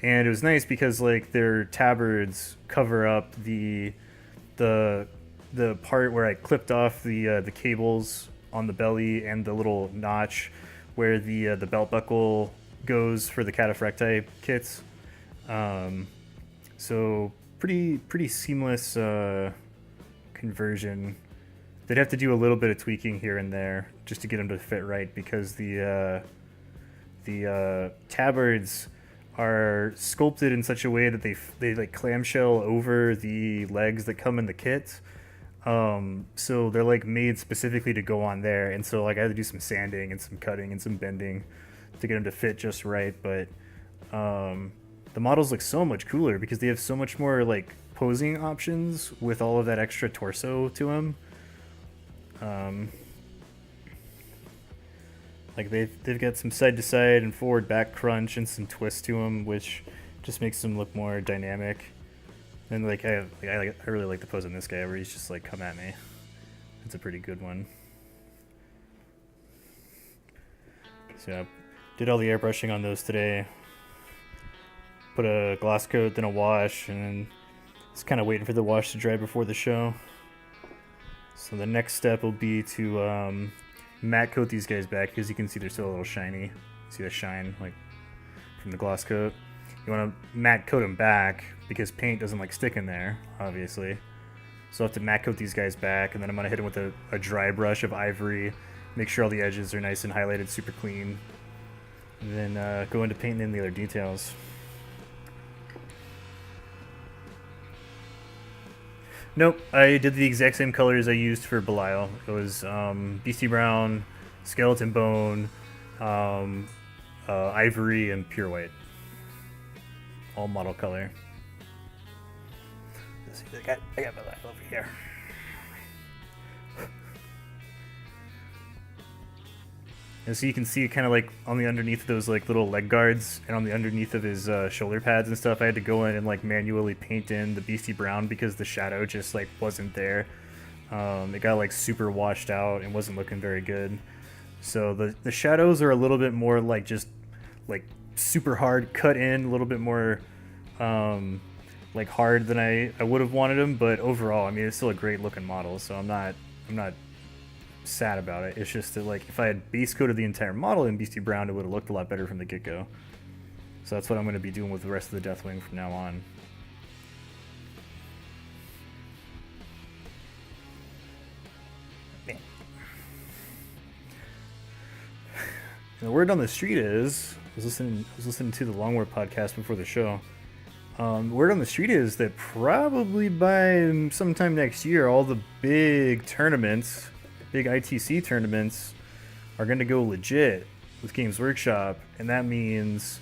And it was nice because like their tabards cover up the part where I clipped off the cables on the belly and the little notch where the belt buckle goes for the cataphracti kits. So pretty seamless conversion. They'd have to do a little bit of tweaking here and there just to get them to fit right, because the tabards are sculpted in such a way that they like clamshell over the legs that come in the kit. So they're like made specifically to go on there, and so like I had to do some sanding and some cutting and some bending to get them to fit just right. But the models look so much cooler because they have so much more like posing options with all of that extra torso to them. Like they've got some side to side and forward back crunch and some twist to them, which just makes them look more dynamic. And like I really like the pose on this guy where he's just like, come at me. It's a pretty good one. So yeah, did all the airbrushing on those today. Put a gloss coat, then a wash, and then just kind of waiting for the wash to dry before the show. So the next step will be to matte coat these guys back, because you can see they're still a little shiny. See the shine like from the gloss coat. You want to matte coat them back because paint doesn't like stick in there, obviously. So I'll have to matte coat these guys back, and then I'm going to hit them with a dry brush of ivory, make sure all the edges are nice and highlighted, super clean, and then go into painting in the other details. Nope, I did the exact same colors I used for Belial. It was Beastie Brown, Skeleton Bone, um, Ivory, and Pure White. All model color. Let's see, I got Belial over here. And so you can see kind of like on the underneath of those like little leg guards and on the underneath of his shoulder pads and stuff, I had to go in and like manually paint in the Beastie Brown because the shadow just like wasn't there. It got like super washed out and wasn't looking very good. So the shadows are a little bit more like just like super hard cut in, a little bit more like hard than I would have wanted them. But overall, I mean, it's still a great looking model. So I'm not sad about it. It's just that like if I had base coated the entire model in Beastie Brown, it would have looked a lot better from the get-go. So that's what I'm going to be doing with the rest of the Deathwing from now on. Man. And the word on the street is, I was listening to the Long War podcast before the show. Word on the street is that probably by sometime next year, all the big tournaments, big ITC tournaments, are going to go legit with Games Workshop, and that means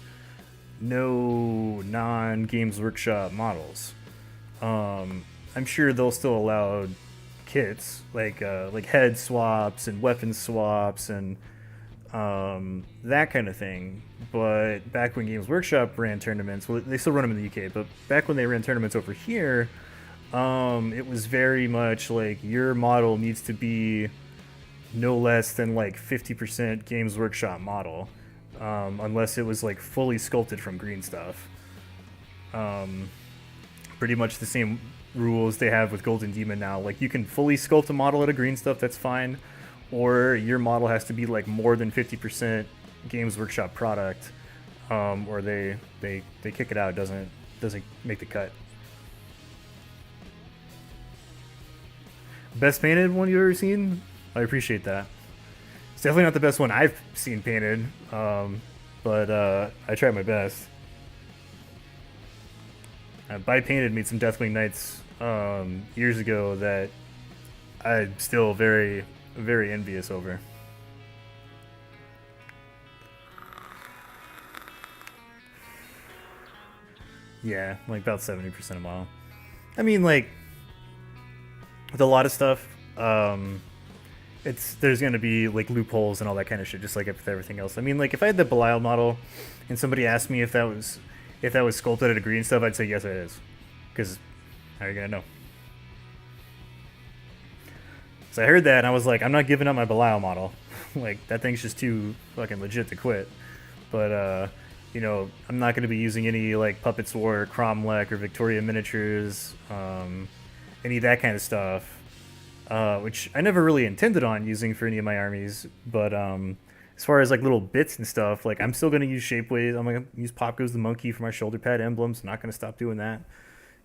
no non-Games Workshop models. I'm sure they'll still allow kits like head swaps and weapon swaps and that kind of thing. But back when Games Workshop ran tournaments, well, they still run them in the UK, but back when they ran tournaments over here, it was very much like your model needs to be no less than like 50% Games Workshop model, unless it was like fully sculpted from green stuff. Pretty much the same rules they have with Golden Demon now. Like you can fully sculpt a model out of green stuff, that's fine, or your model has to be like more than 50% Games Workshop product, or they kick it out. It doesn't make the cut. Best painted one you've ever seen? I appreciate that. It's definitely not the best one I've seen painted, but I tried my best. By painted made some Deathwing Knights years ago that I'm still very, very envious over. Yeah, like about 70% a mile. I mean, like, with a lot of stuff, there's gonna be like loopholes and all that kind of shit, just like with everything else. I mean, like if I had the Belial model and somebody asked me if that was sculpted out of green stuff, I'd say yes, it is, because how are you gonna know? So I heard that and I was like, I'm not giving up my Belial model. Like that thing's just too fucking legit to quit. But you know, I'm not gonna be using any like Puppets War, or Cromlech, or Victoria miniatures, any of that kind of stuff. Which I never really intended on using for any of my armies, but as far as like little bits and stuff, like I'm still gonna use Shapeways. I'm gonna use Pop Goes the Monkey for my shoulder pad emblems. I'm not gonna stop doing that.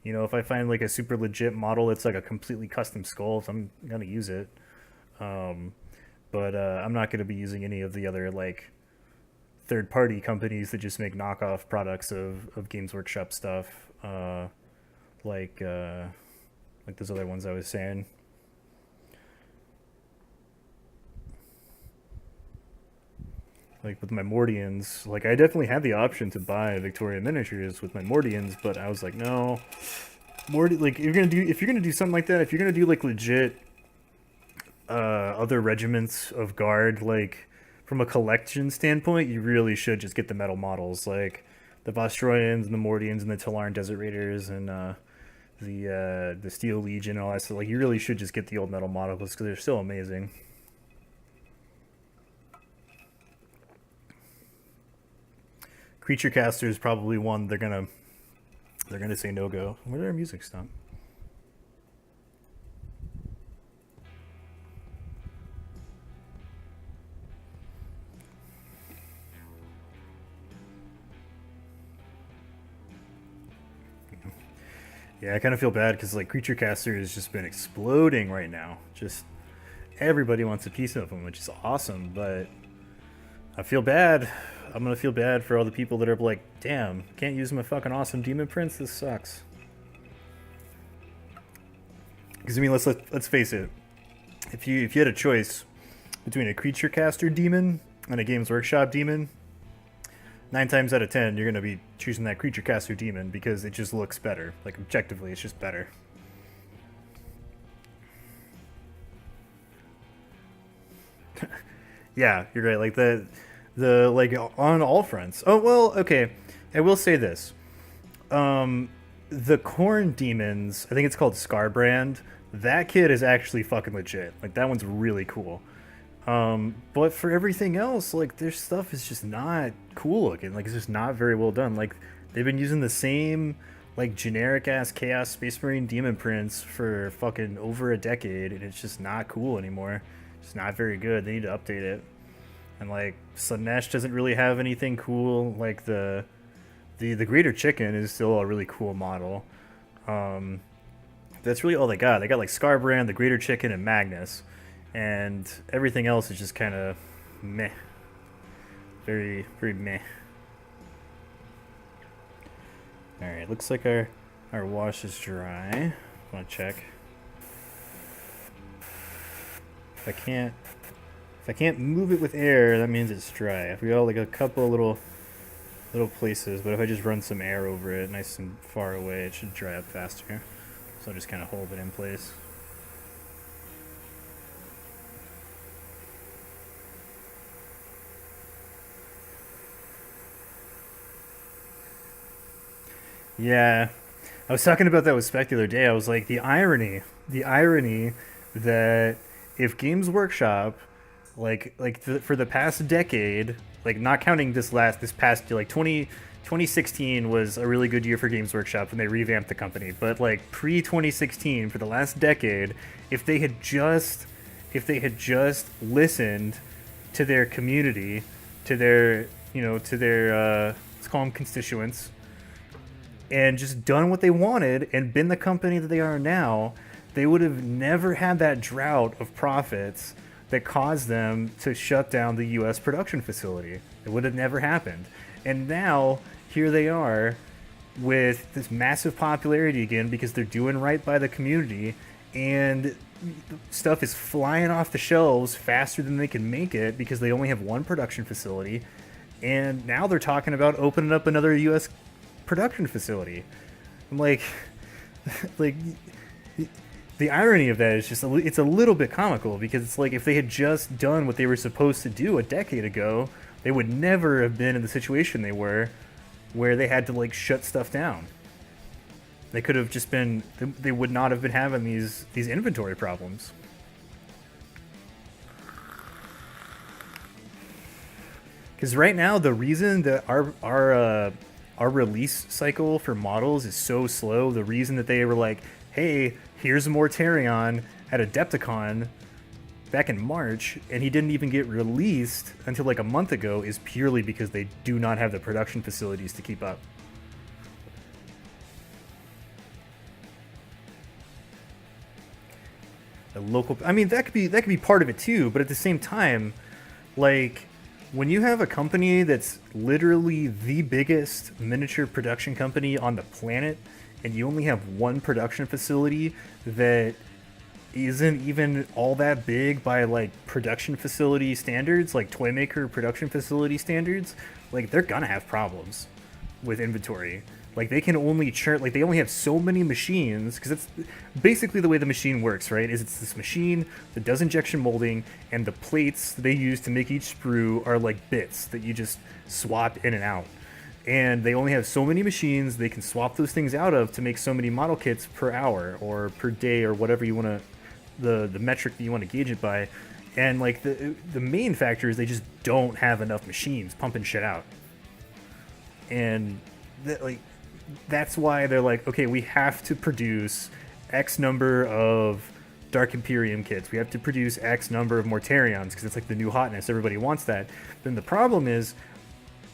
You know, if I find like a super legit model that's like a completely custom skull, I'm gonna use it. But I'm not gonna be using any of the other like third-party companies that just make knockoff products of Games Workshop stuff, like those other ones I was saying. Like with my Mordians, like I definitely had the option to buy Victoria miniatures with my Mordians, but I was like, no, like if you're gonna do something like that, if you're gonna do like legit other regiments of guard, like from a collection standpoint, you really should just get the metal models, like the Vostroyans and the Mordians and the Talarn Desert Raiders and the Steel Legion and all that stuff. Like you really should just get the old metal models because they're still amazing. Creature Caster is probably one they're gonna say no go. Where did our music stop? Yeah, I kind of feel bad because like Creature Caster has just been exploding right now. Just everybody wants a piece of them, which is awesome. But I feel bad. I'm gonna feel bad for all the people that are like, damn, can't use my fucking awesome Demon Prince. This sucks. Because I mean, let's face it. If you had a choice between a creature caster demon and a Games Workshop demon, 9 times out of 10 you're gonna be choosing that creature caster demon because it just looks better. Like objectively, it's just better. Yeah, you're right. Like the like on all fronts. Oh well, okay. I will say this. The Corn Demons, I think it's called Scarbrand. That kid is actually fucking legit. Like that one's really cool. But for everything else, like their stuff is just not cool looking. Like it's just not very well done. Like they've been using the same like generic ass Chaos Space Marine demon prints for fucking over a decade, and it's just not cool anymore. It's not very good. They need to update it. And like Slaanesh doesn't really have anything cool. Like the Greater Chicken is still a really cool model. That's really all they got. They got like Scarbrand, the Greater Chicken, and Magnus, and everything else is just kind of meh. Very meh. All right, looks like our wash is dry. Want to check? If I can't move it with air, that means it's dry. We got like a couple little places, but if I just run some air over it, nice and far away, it should dry up faster. So I'll just kind of hold it in place. Yeah, I was talking about that with Spec the other day. I was like, the irony that if Games Workshop, for the past decade, like not counting this past year, like 2016 was a really good year for Games Workshop when they revamped the company. But like pre 2016, for the last decade, if they had just listened to their community, to their let's call them constituents, and just done what they wanted and been the company that they are now, they would have never had that drought of profits that caused them to shut down the US production facility. It would have never happened. And now, here they are with this massive popularity again because they're doing right by the community, and stuff is flying off the shelves faster than they can make it because they only have one production facility. And now they're talking about opening up another US production facility. I'm like, the irony of that is just it's a little bit comical, because it's like if they had just done what they were supposed to do a decade ago, they would never have been in the situation they were, where they had to like shut stuff down. They could have just been, they would not have been having these inventory problems. Because right now, the reason that our release cycle for models is so slow, the reason that they were like, hey, here's more Mortarion at Adepticon back in March, and he didn't even get released until like a month ago, is purely because they do not have the production facilities to keep up. A local, I mean, that could be part of it too, but at the same time, like, when you have a company that's literally the biggest miniature production company on the planet, and you only have one production facility that isn't even all that big by like production facility standards, like toy maker production facility standards, like they're gonna have problems with inventory. Like they can only churn, like they only have so many machines, because it's basically the way the machine works, right? Is it's this machine that does injection molding, and the plates they use to make each sprue are like bits that you just swap in and out. And they only have so many machines they can swap those things out of to make so many model kits per hour or per day or whatever you want to, the metric that you want to gauge it by. And like the main factor is they just don't have enough machines pumping shit out. And that's why they're like, okay, we have to produce X number of Dark Imperium kits. We have to produce X number of Mortarions because it's like the new hotness. Everybody wants that. Then the problem is,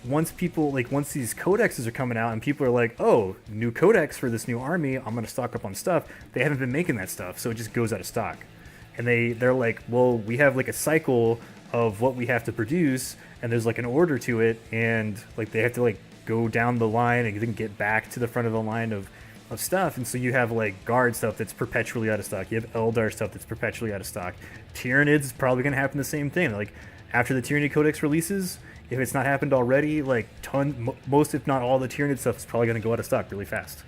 once these codexes are coming out and people are like, oh, new codex for this new army, I'm going to stock up on stuff. They haven't been making that stuff, so it just goes out of stock. And they're like, well, we have like a cycle of what we have to produce, and there's like an order to it, and like they have to like go down the line and then get back to the front of the line of of stuff, and so you have like guard stuff that's perpetually out of stock. You have Eldar stuff that's perpetually out of stock. Tyranids is probably going to happen the same thing. Like after the Tyranid Codex releases, if it's not happened already, like most if not all the Tyranid stuff is probably going to go out of stock really fast.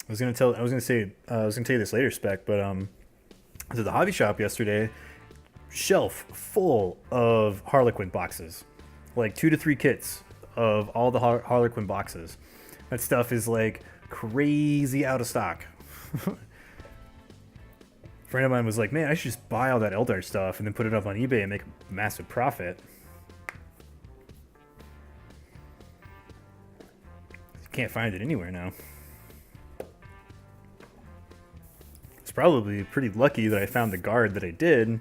I was gonna tell you this later, Spec, but I was at the hobby shop yesterday. Shelf full of Harlequin boxes, like 2 to 3 kits of all the Harlequin boxes. That stuff is like crazy out of stock. A friend of mine was like, "Man, I should just buy all that Eldar stuff and then put it up on eBay and make a massive profit." Can't find it anywhere now. It's probably pretty lucky that I found the guard that I did,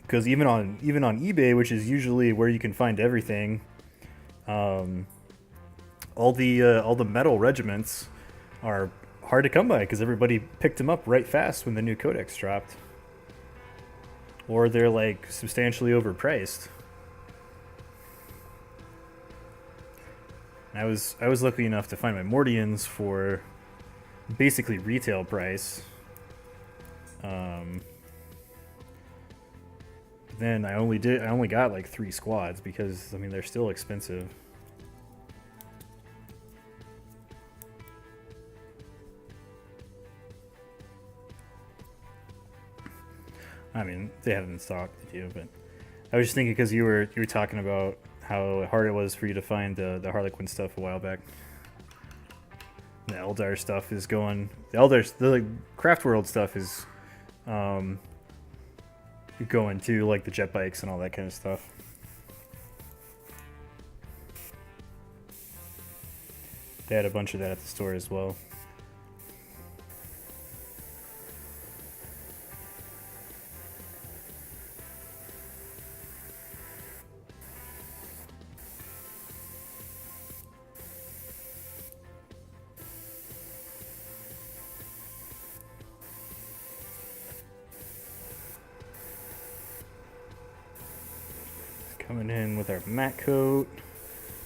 because even on eBay, which is usually where you can find everything, all the metal regiments are hard to come by because everybody picked them up right fast when the new codex dropped, or they're like substantially overpriced. I was lucky enough to find my Mordians for basically retail price. Then I only got like 3 squads because I mean they're still expensive. I mean they have them in stock too, but I was just thinking because you were talking about how hard it was for you to find the Harlequin stuff a while back. The Eldar stuff is going. The Craft World stuff is going too, like the jet bikes and all that kind of stuff. They had a bunch of that at the store as well. Coming in with our matte coat.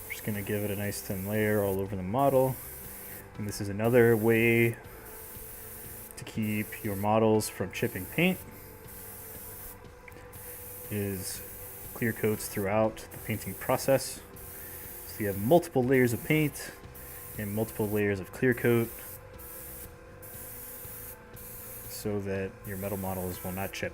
We're just going to give it a nice thin layer all over the model. And this is another way to keep your models from chipping paint, is clear coats throughout the painting process. So you have multiple layers of paint and multiple layers of clear coat so that your metal models will not chip.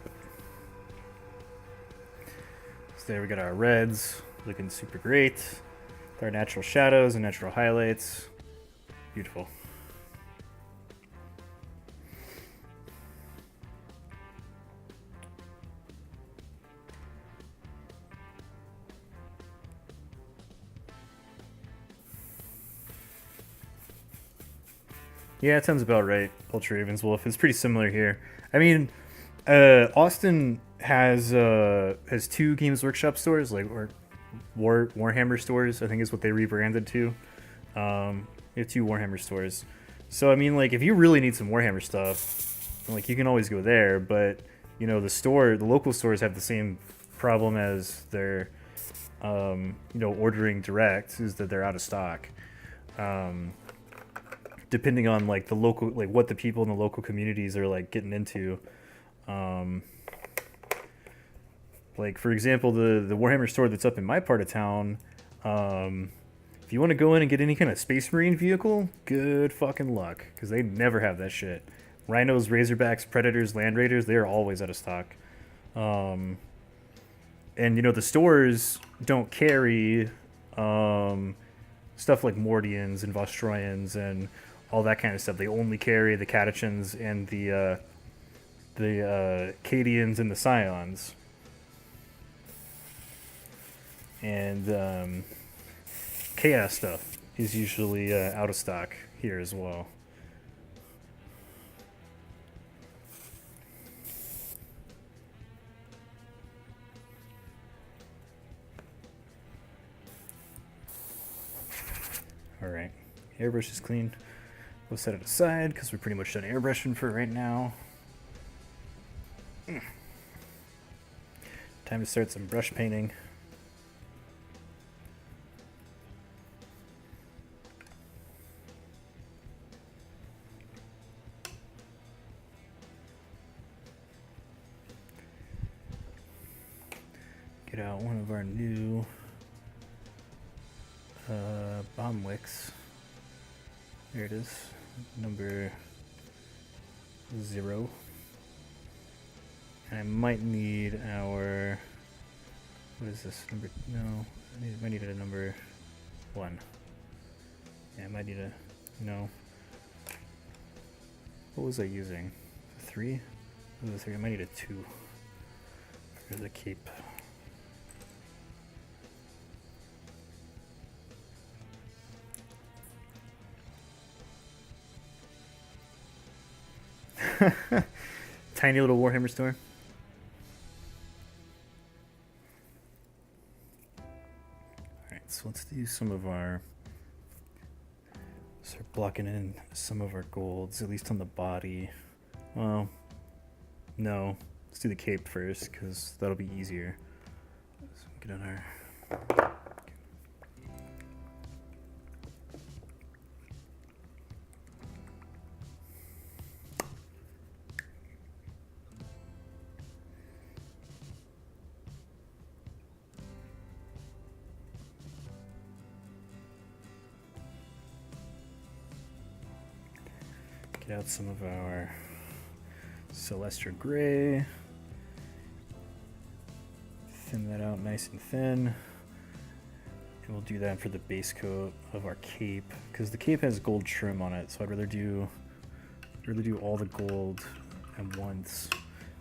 So there we got our reds looking super great with our natural shadows and natural highlights. Beautiful. Yeah, it sounds about right, Ultra Ravenswolf. It's pretty similar here. I mean, Austin has 2 Games Workshop stores, like or Warhammer stores, I think is what they rebranded to. We have 2 Warhammer stores. So I mean, like if you really need some Warhammer stuff, like you can always go there. But you know, the local stores have the same problem as their, ordering direct, is that they're out of stock. Depending on like the local, like what the people in the local communities are like getting into. Like for example, the Warhammer store that's up in my part of town, if you want to go in and get any kind of Space Marine vehicle, good fucking luck, because they never have that shit. Rhinos, Razorbacks, Predators, Land Raiders, they're always out of stock. And you know, the stores don't carry stuff like Mordians and Vostroyans and all that kind of stuff. They only carry the Catachans and the Cadians and the Scions. And Chaos stuff is usually out of stock here as well. Alright, airbrush is clean. We'll set it aside because we're pretty much done airbrushing for right now. Time to start some brush painting. Get out one of our new bomb wicks. There it is, number 0. And I might need our, what is this, number, no, I might need a number 1. Yeah, I might need a, no. What was I using? 3? It was a 3, I might need a 2 for the cape. Tiny little Warhammer store. Alright, so let's do some of our, start blocking in some of our golds, at least on the body. Well, no, let's do the cape first, because that'll be easier. So get on our... Get out some of our Celestra Gray. Thin that out nice and thin. And we'll do that for the base coat of our cape, because the cape has gold trim on it, so I'd rather do all the gold at once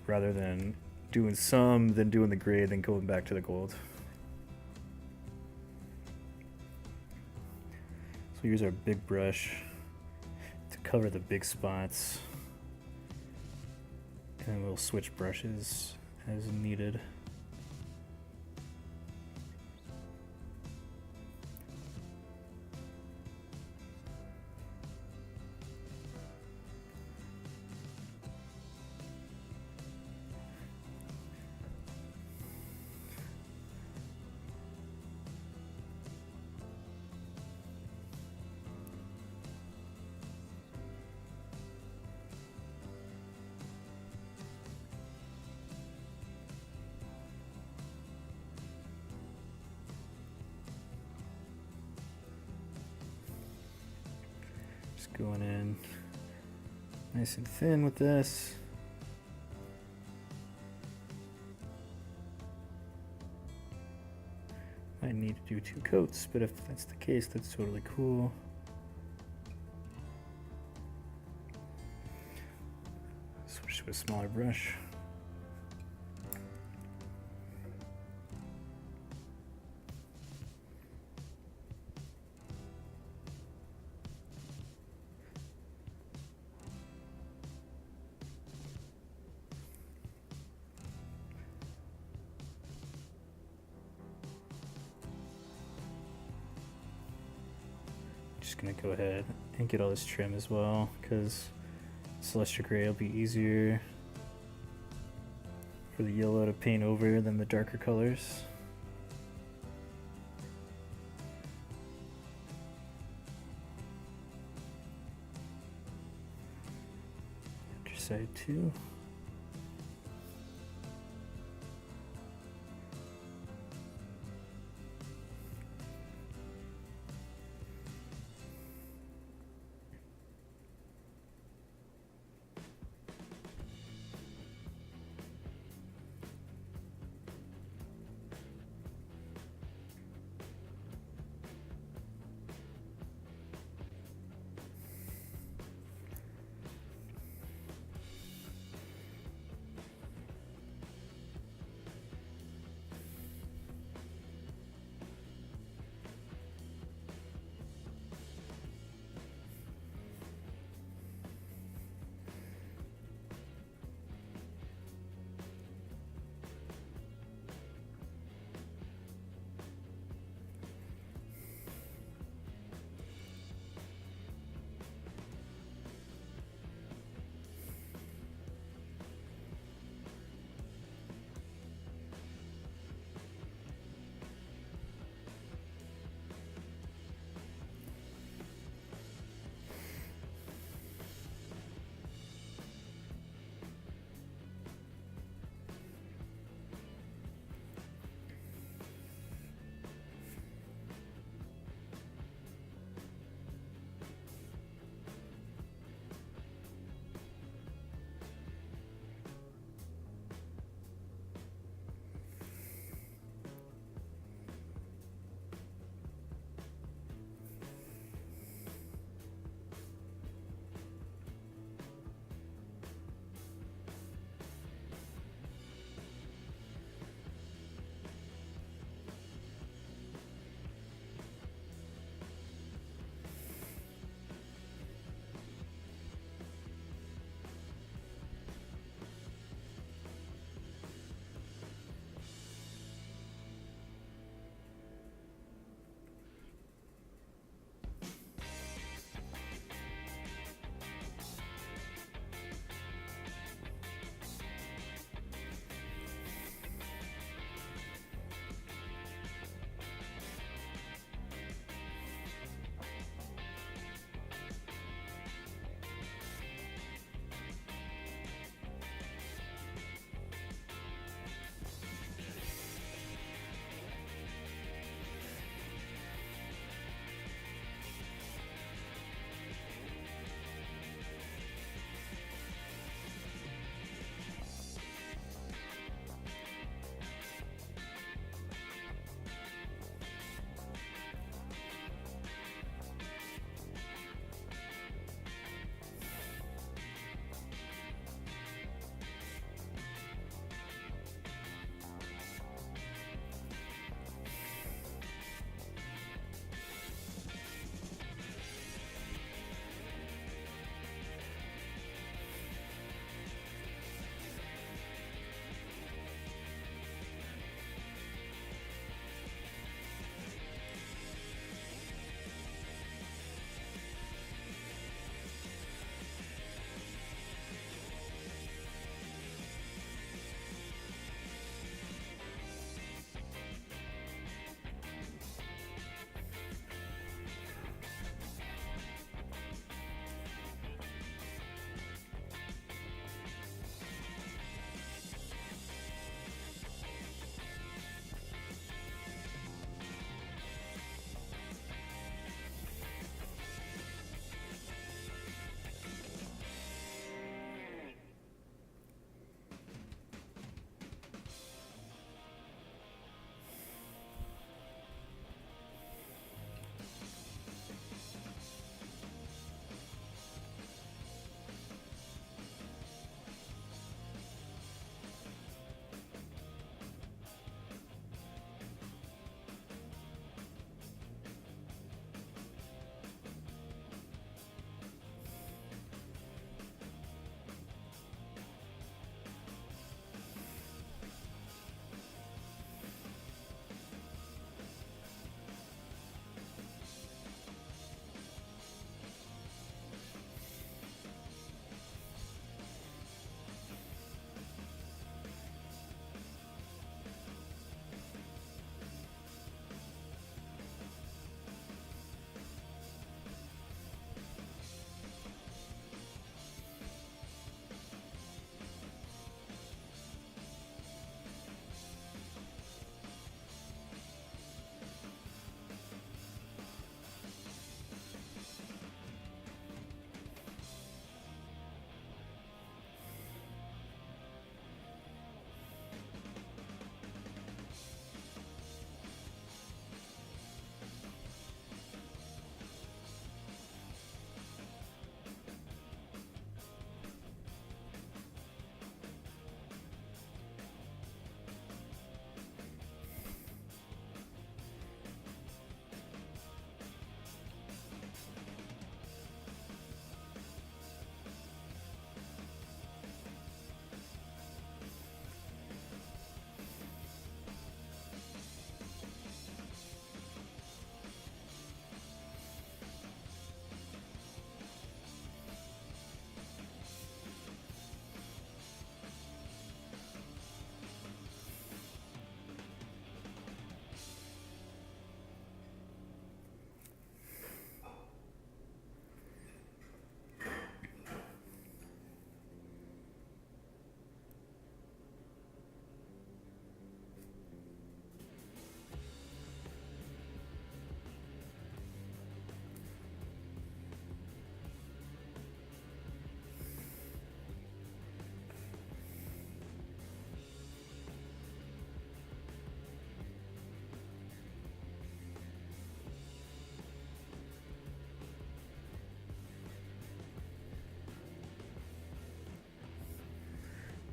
rather than doing some, then doing the gray, then going back to the gold. So use our big brush to cover the big spots, and we'll switch brushes as needed. Just going in nice and thin with this. I need to do 2 coats, but if that's the case, that's totally cool. Switch to a smaller brush. Just gonna go ahead and get all this trim as well, because Celestia Gray will be easier for the yellow to paint over than the darker colors. Other side too.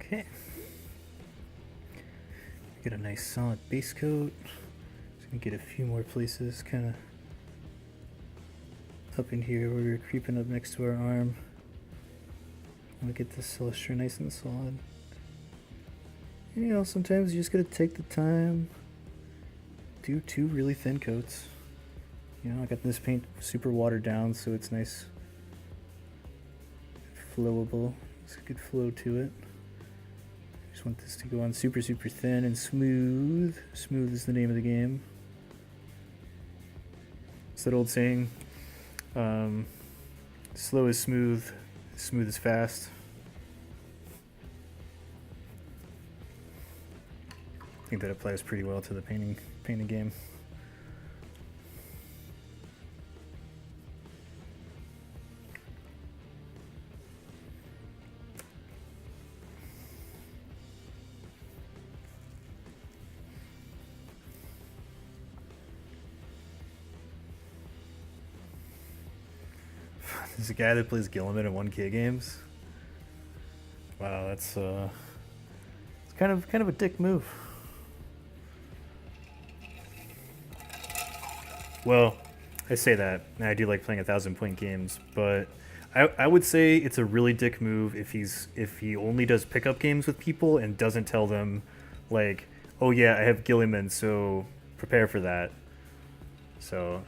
Okay. Get a nice solid base coat. Just gonna get a few more places kind of up in here where we're creeping up next to our arm. I'm gonna get this Celestra nice and solid. And, you know, sometimes you just gotta take the time, do 2 really thin coats. You know, I got this paint super watered down, so it's nice, flowable. It's a good flow to it. I just want this to go on super, super thin and smooth. Smooth is the name of the game. It's that old saying, slow is smooth, smooth is fast. I think that applies pretty well to the painting game. There's a guy that plays Gilliman in 1K games. Wow, that's it's kind of a dick move. Well, I say that, and I do like playing 1,000-point games, but I would say it's a really dick move if he only does pickup games with people and doesn't tell them, like, oh yeah, I have Gilliman, so prepare for that. So,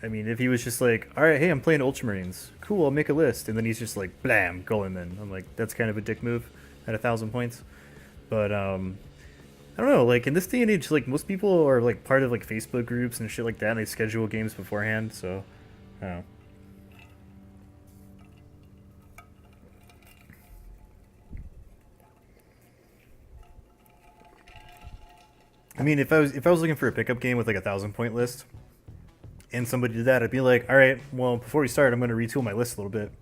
I mean, if he was just like, all right, hey, I'm playing Ultramarines, cool, I'll make a list, and then he's just like, blam, Gilliman. I'm like, that's kind of a dick move at 1,000 points. But I don't know, like in this day and age, like most people are like part of like Facebook groups and shit like that, and they schedule games beforehand, so I don't know. I mean, if I was looking for a pickup game with like 1,000-point list, and somebody did that, I'd be like, all right, well, before we start, I'm going to retool my list a little bit.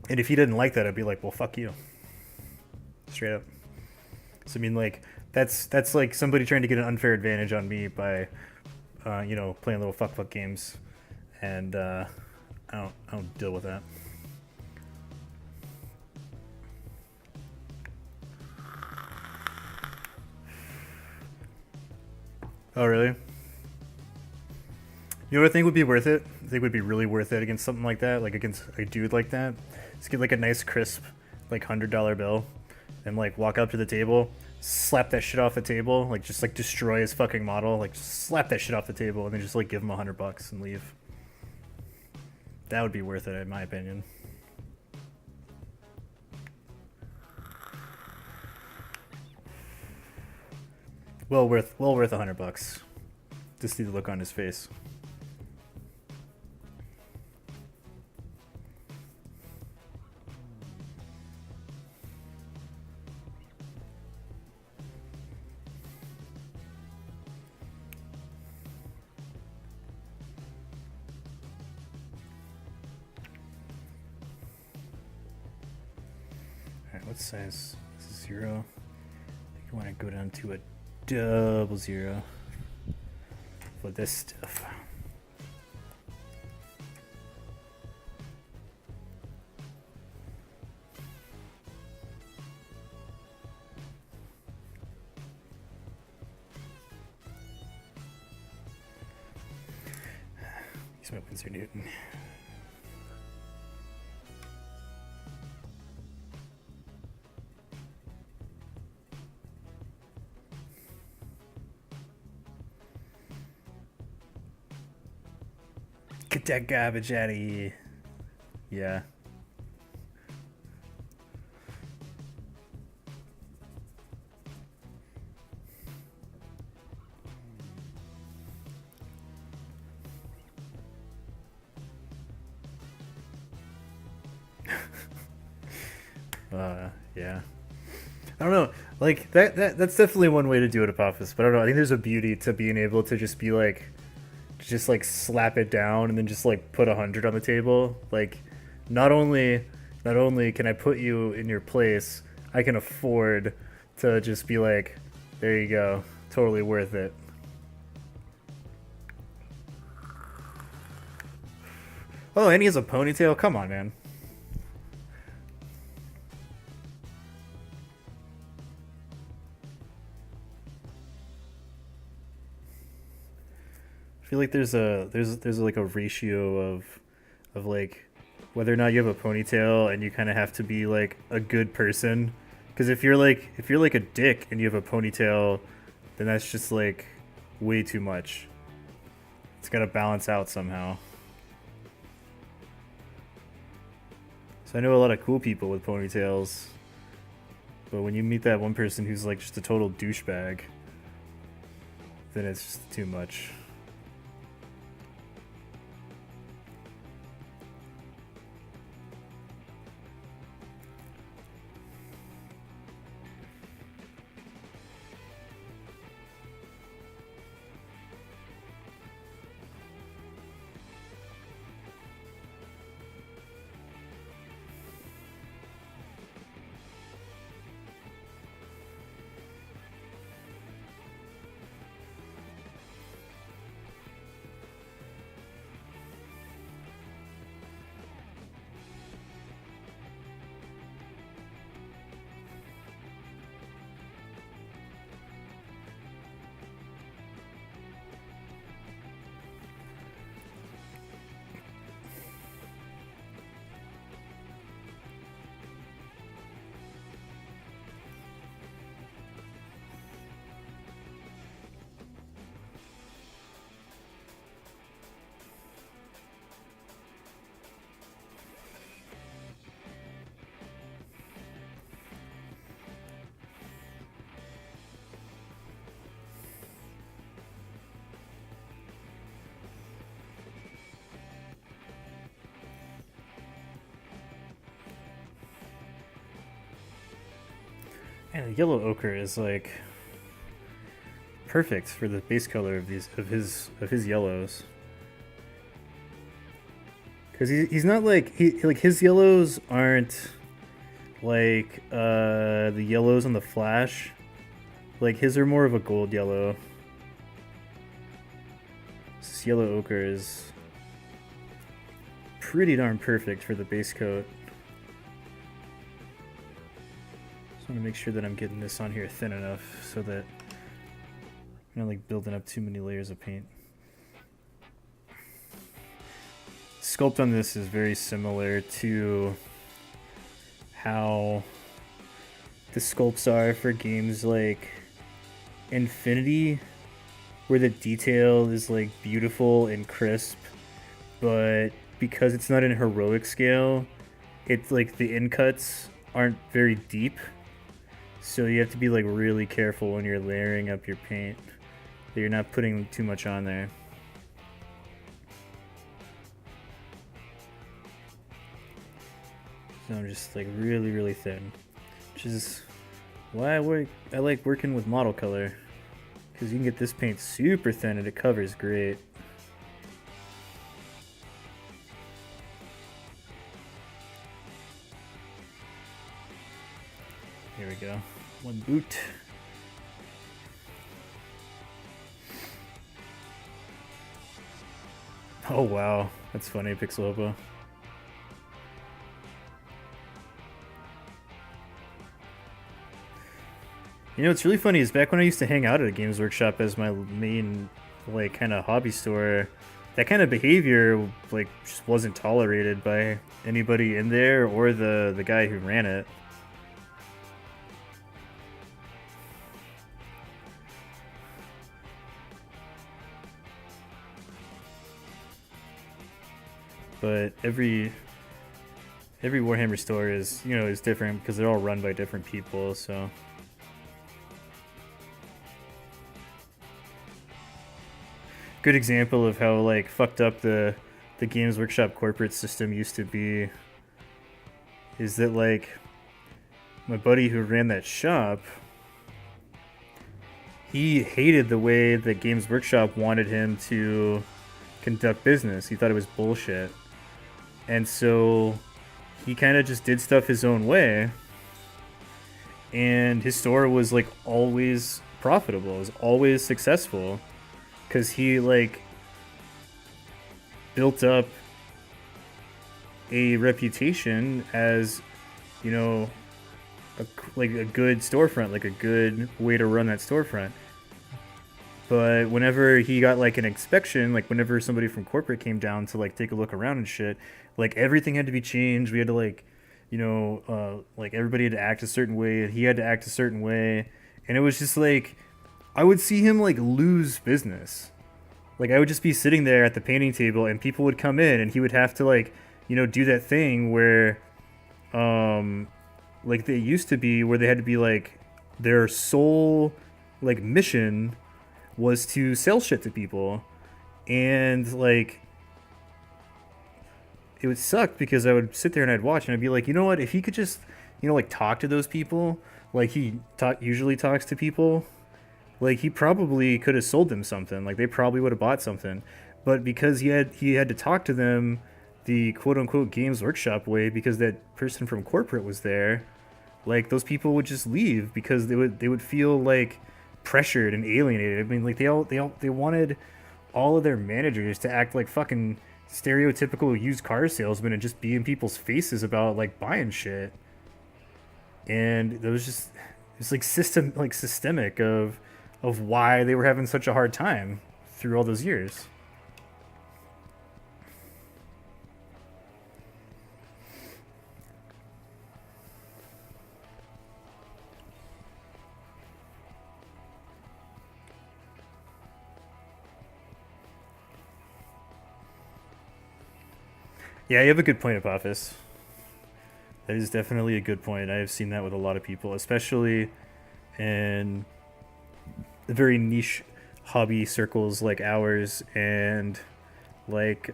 And if he didn't like that, I'd be like, well, fuck you. Straight up. So I mean, like that's like somebody trying to get an unfair advantage on me by, you know, playing little fuck games, and I don't deal with that. Oh really? You know what I think would be worth it? I think would be really worth it against something like that, like against a dude like that. Just get like a nice crisp, like $100 bill, and like walk up to the table, slap that shit off the table, like just like destroy his fucking model, like just slap that shit off the table, and then just like give him $100 and leave. That would be worth it, in my opinion. Well worth $100. Just see the look on his face. Alright, what size? This is 0. I think I want to go down to a 00 for this stuff. Use my Winsor Newton. Get that garbage out of here. Yeah. Yeah. I don't know. Like that's definitely one way to do it, Apophis. But I don't know. I think there's a beauty to being able to just be like, just like slap it down and then just like put 100 on the table. Like, not only can I put you in your place, I can afford to just be like, there you go, totally worth it. Oh, and he has a ponytail. Come on, man. feel like there's like a ratio of like whether or not you have a ponytail and you kind of have to be like a good person. Because if you're like a dick and you have a ponytail, then that's just like way too much. It's gotta balance out somehow. So I know a lot of cool people with ponytails, but when you meet that one person who's like just a total douchebag, then it's just too much. And yellow ochre is like perfect for the base color of his yellows. Because he's not like like his yellows aren't like the yellows on the Flash. Like his are more of a gold yellow. This yellow ochre is pretty darn perfect for the base coat. So I'm gonna make sure that I'm getting this on here thin enough so that I'm not like building up too many layers of paint. Sculpt on this is very similar to how the sculpts are for games like Infinity, where the detail is like beautiful and crisp, but because it's not in heroic scale, it's like the in cuts aren't very deep. So you have to be like really careful when you're layering up your paint that you're not putting too much on there. So I'm just like really thin, which is why I like working with model color, because you can get this paint super thin and it covers great. Here we go. One boot. Oh wow, that's funny, Pixel Hobo. You know what's really funny is back when I used to hang out at a Games Workshop as my main like kind of hobby store, that kind of behavior like just wasn't tolerated by anybody in there or the guy who ran it. But every Warhammer store is, you know, is different because they're all run by different people, so good example of how like fucked up the Games Workshop corporate system used to be is that like my buddy who ran that shop, he hated the way that Games Workshop wanted him to conduct business. He thought it was bullshit. And so he kind of just did stuff his own way. And his store was like always profitable. It was always successful. Because he like built up a reputation as, you know, like a good storefront, like a good way to run that storefront. But whenever he got like an inspection, like whenever somebody from corporate came down to like take a look around and shit, like everything had to be changed. We had to like, like everybody had to act a certain way, and he had to act a certain way, and it was just like I would see him like lose business. Like I would just be sitting there at the painting table, and people would come in, and he would have to like, do that thing where, um, like they used to be, where they had to be like their sole like mission was to sell shit to people, and like it would suck because I would sit there and I'd watch and I'd be like, you know what, if he could just, like talk to those people like usually talks to people, like he probably could have sold them something. Like they probably would have bought something, but because he had to talk to them the quote unquote Games Workshop way, because that person from corporate was there, like those people would just leave because they would feel like pressured and alienated. I mean, like they wanted all of their managers to act like fucking stereotypical used car salesmen and just be in people's faces about like buying shit. And there was just it's like systemic of why they were having such a hard time through all those years. Yeah, you have a good point, Apophis. That is definitely a good point. I have seen that with a lot of people, especially in very niche hobby circles like ours, and like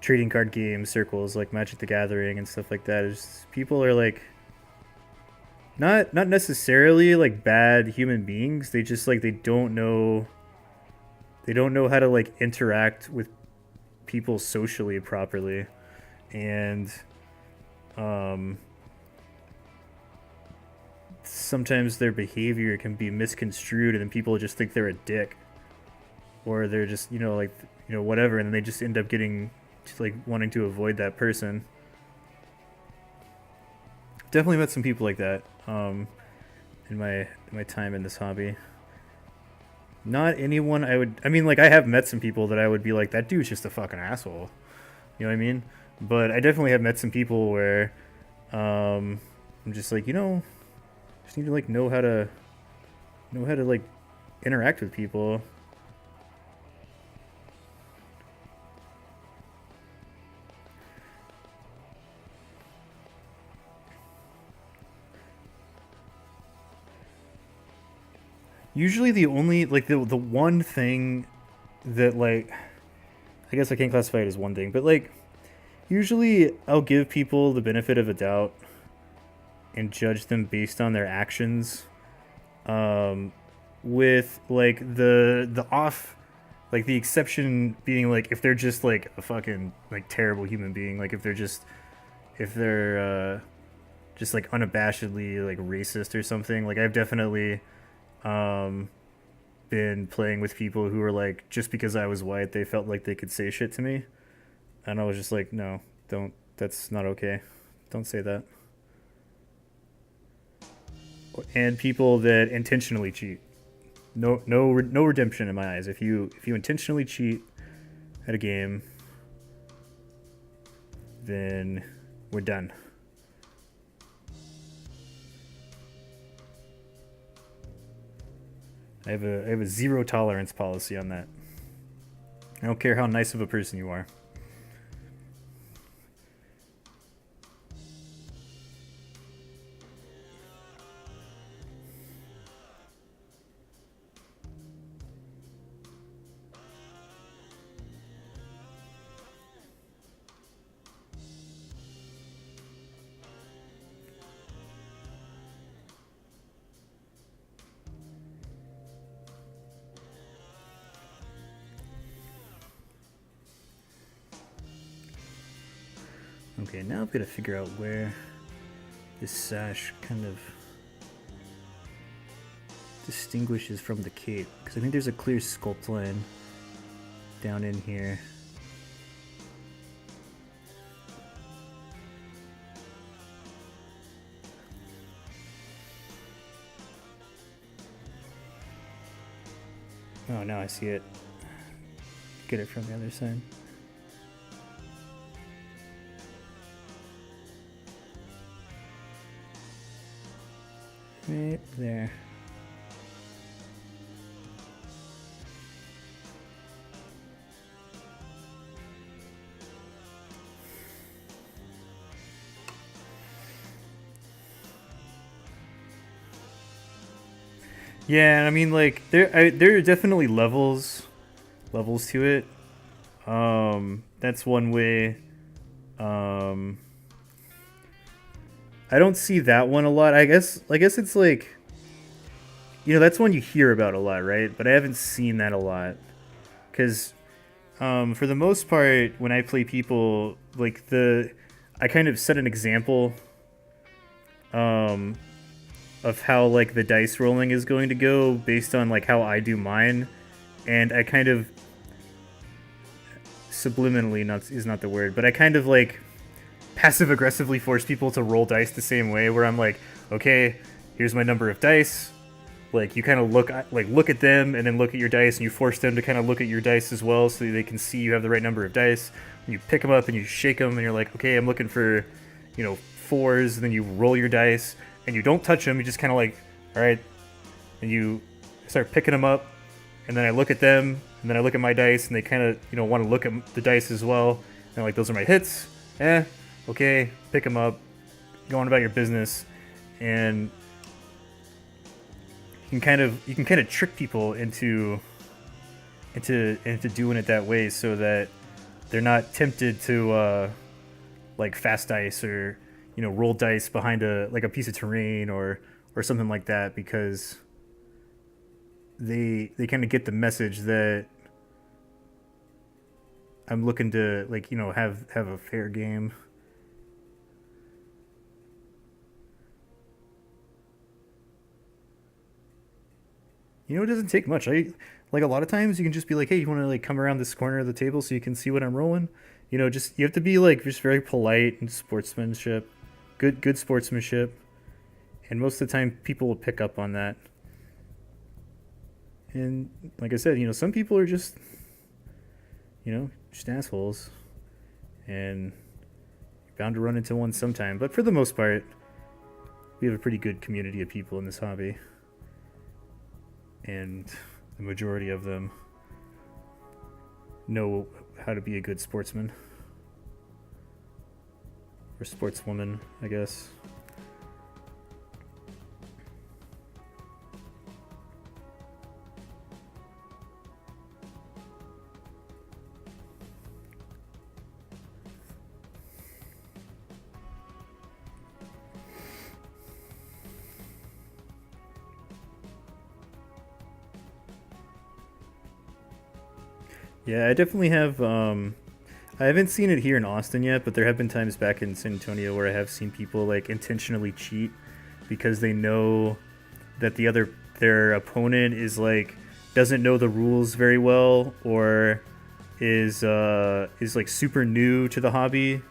trading card game circles like Magic the Gathering and stuff like that. Is people are like not necessarily like bad human beings. They just like they don't know how to like interact with people socially properly, and um, sometimes their behavior can be misconstrued, and then people just think they're a dick, or they're just like whatever, and then they just end up getting just like wanting to avoid that person. Definitely met some people like that in my time in this hobby. Not anyone I mean, like I have met some people that I would be like, that dude's just a fucking asshole. You know what I mean? But I definitely have met some people where I'm just like, just need to like know how to like interact with people. Usually the only like the one thing that like I guess I can't classify it as one thing, but like usually I'll give people the benefit of a doubt and judge them based on their actions. Um, with like the off, like the exception being like if they're just like a fucking like terrible human being, like if they're just like unabashedly like racist or something. Like I've definitely um been playing with people who were like, just because I was white they felt like they could say shit to me, and I was just like, no, don't, that's not okay, don't say that. And people that intentionally cheat, no redemption in my eyes. If you intentionally cheat at a game, then we're done. I have a zero tolerance policy on that. I don't care how nice of a person you are. Okay, now I've got to figure out where this sash kind of distinguishes from the cape, because I think there's a clear sculpt line down in here. Oh, now I see it. Get it from the other side. Right there. Yeah, I mean, like there are definitely levels to it. That's one way. Um, I don't see that one a lot. I guess it's like, that's one you hear about a lot, right? But I haven't seen that a lot because for the most part, when I play people, I kind of set an example um, of how like the dice rolling is going to go based on like how I do mine, and I kind of subliminally not is not the word, but I kind of like passive aggressively force people to roll dice the same way, where I'm like, okay, here's my number of dice. Like you kind of look at them and then look at your dice, and you force them to kind of look at your dice as well, so they can see you have the right number of dice. And you pick them up and you shake them, and you're like, okay, I'm looking for, fours. And then you roll your dice, and you don't touch them. You just kind of like, all right, and you start picking them up, and then I look at them, and then I look at my dice, and they kind of want to look at the dice as well. And I'm like, those are my hits. Okay, pick them up, go on about your business, and you can kind of trick people into doing it that way, so that they're not tempted to like fast dice or roll dice behind a piece of terrain or something like that, because they kind of get the message that I'm looking to have a fair game. It doesn't take much. I like a lot of times you can just be like, hey, you want to like come around this corner of the table so you can see what I'm rolling. Just you have to be like just very polite and sportsmanship, good sportsmanship, and most of the time people will pick up on that. And like I said, some people are just just assholes, and you're bound to run into one sometime. But for the most part, we have a pretty good community of people in this hobby, and the majority of them know how to be a good sportsman or sportswoman, I guess. Yeah, I definitely have. I haven't seen it here in Austin yet, but there have been times back in San Antonio where I have seen people like intentionally cheat because they know that their opponent is like doesn't know the rules very well, or is like super new to the hobby,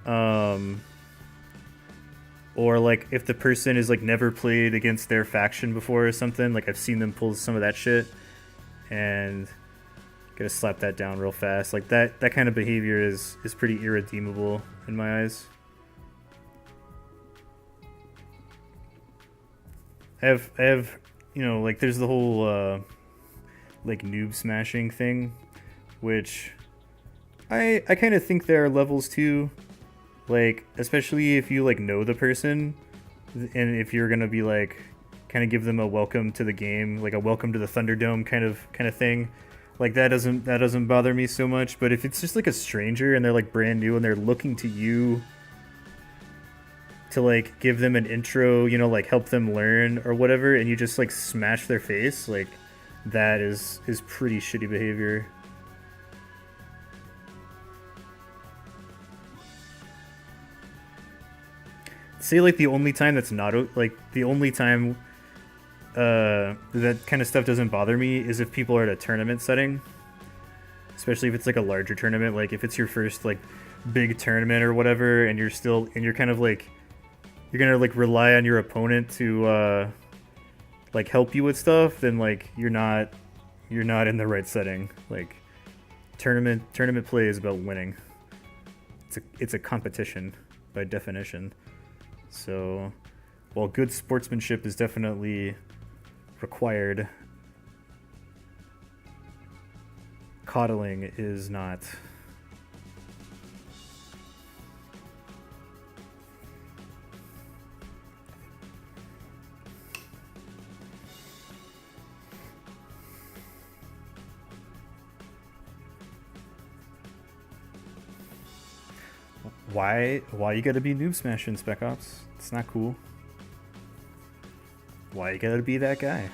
um, or like if the person is like never played against their faction before or something. Like I've seen them pull some of that shit, and gotta slap that down real fast. Like that kind of behavior is pretty irredeemable in my eyes. I have like there's the whole like noob smashing thing, which I kind of think there are levels too. Like especially if you like know the person, and if you're gonna be like kind of give them a welcome to the game, like a welcome to the Thunderdome kind of thing. Like that doesn't bother me so much. But if it's just like a stranger and they're like brand new and they're looking to you to like give them an intro, like help them learn or whatever, and you just like smash their face, like that is pretty shitty behavior. Say like the only time that's not like the only time that kind of stuff doesn't bother me is if people are at a tournament setting, especially if it's like a larger tournament. Like if it's your first like big tournament or whatever, and you're kind of like you're gonna like rely on your opponent to like help you with stuff, then like you're not you're not in the right setting. Like tournament play is about winning. It's a competition by definition. So while good sportsmanship is definitely required, coddling is not. Why you gotta be noob smashing, Spec Ops? It's not cool. Why you gotta be that guy?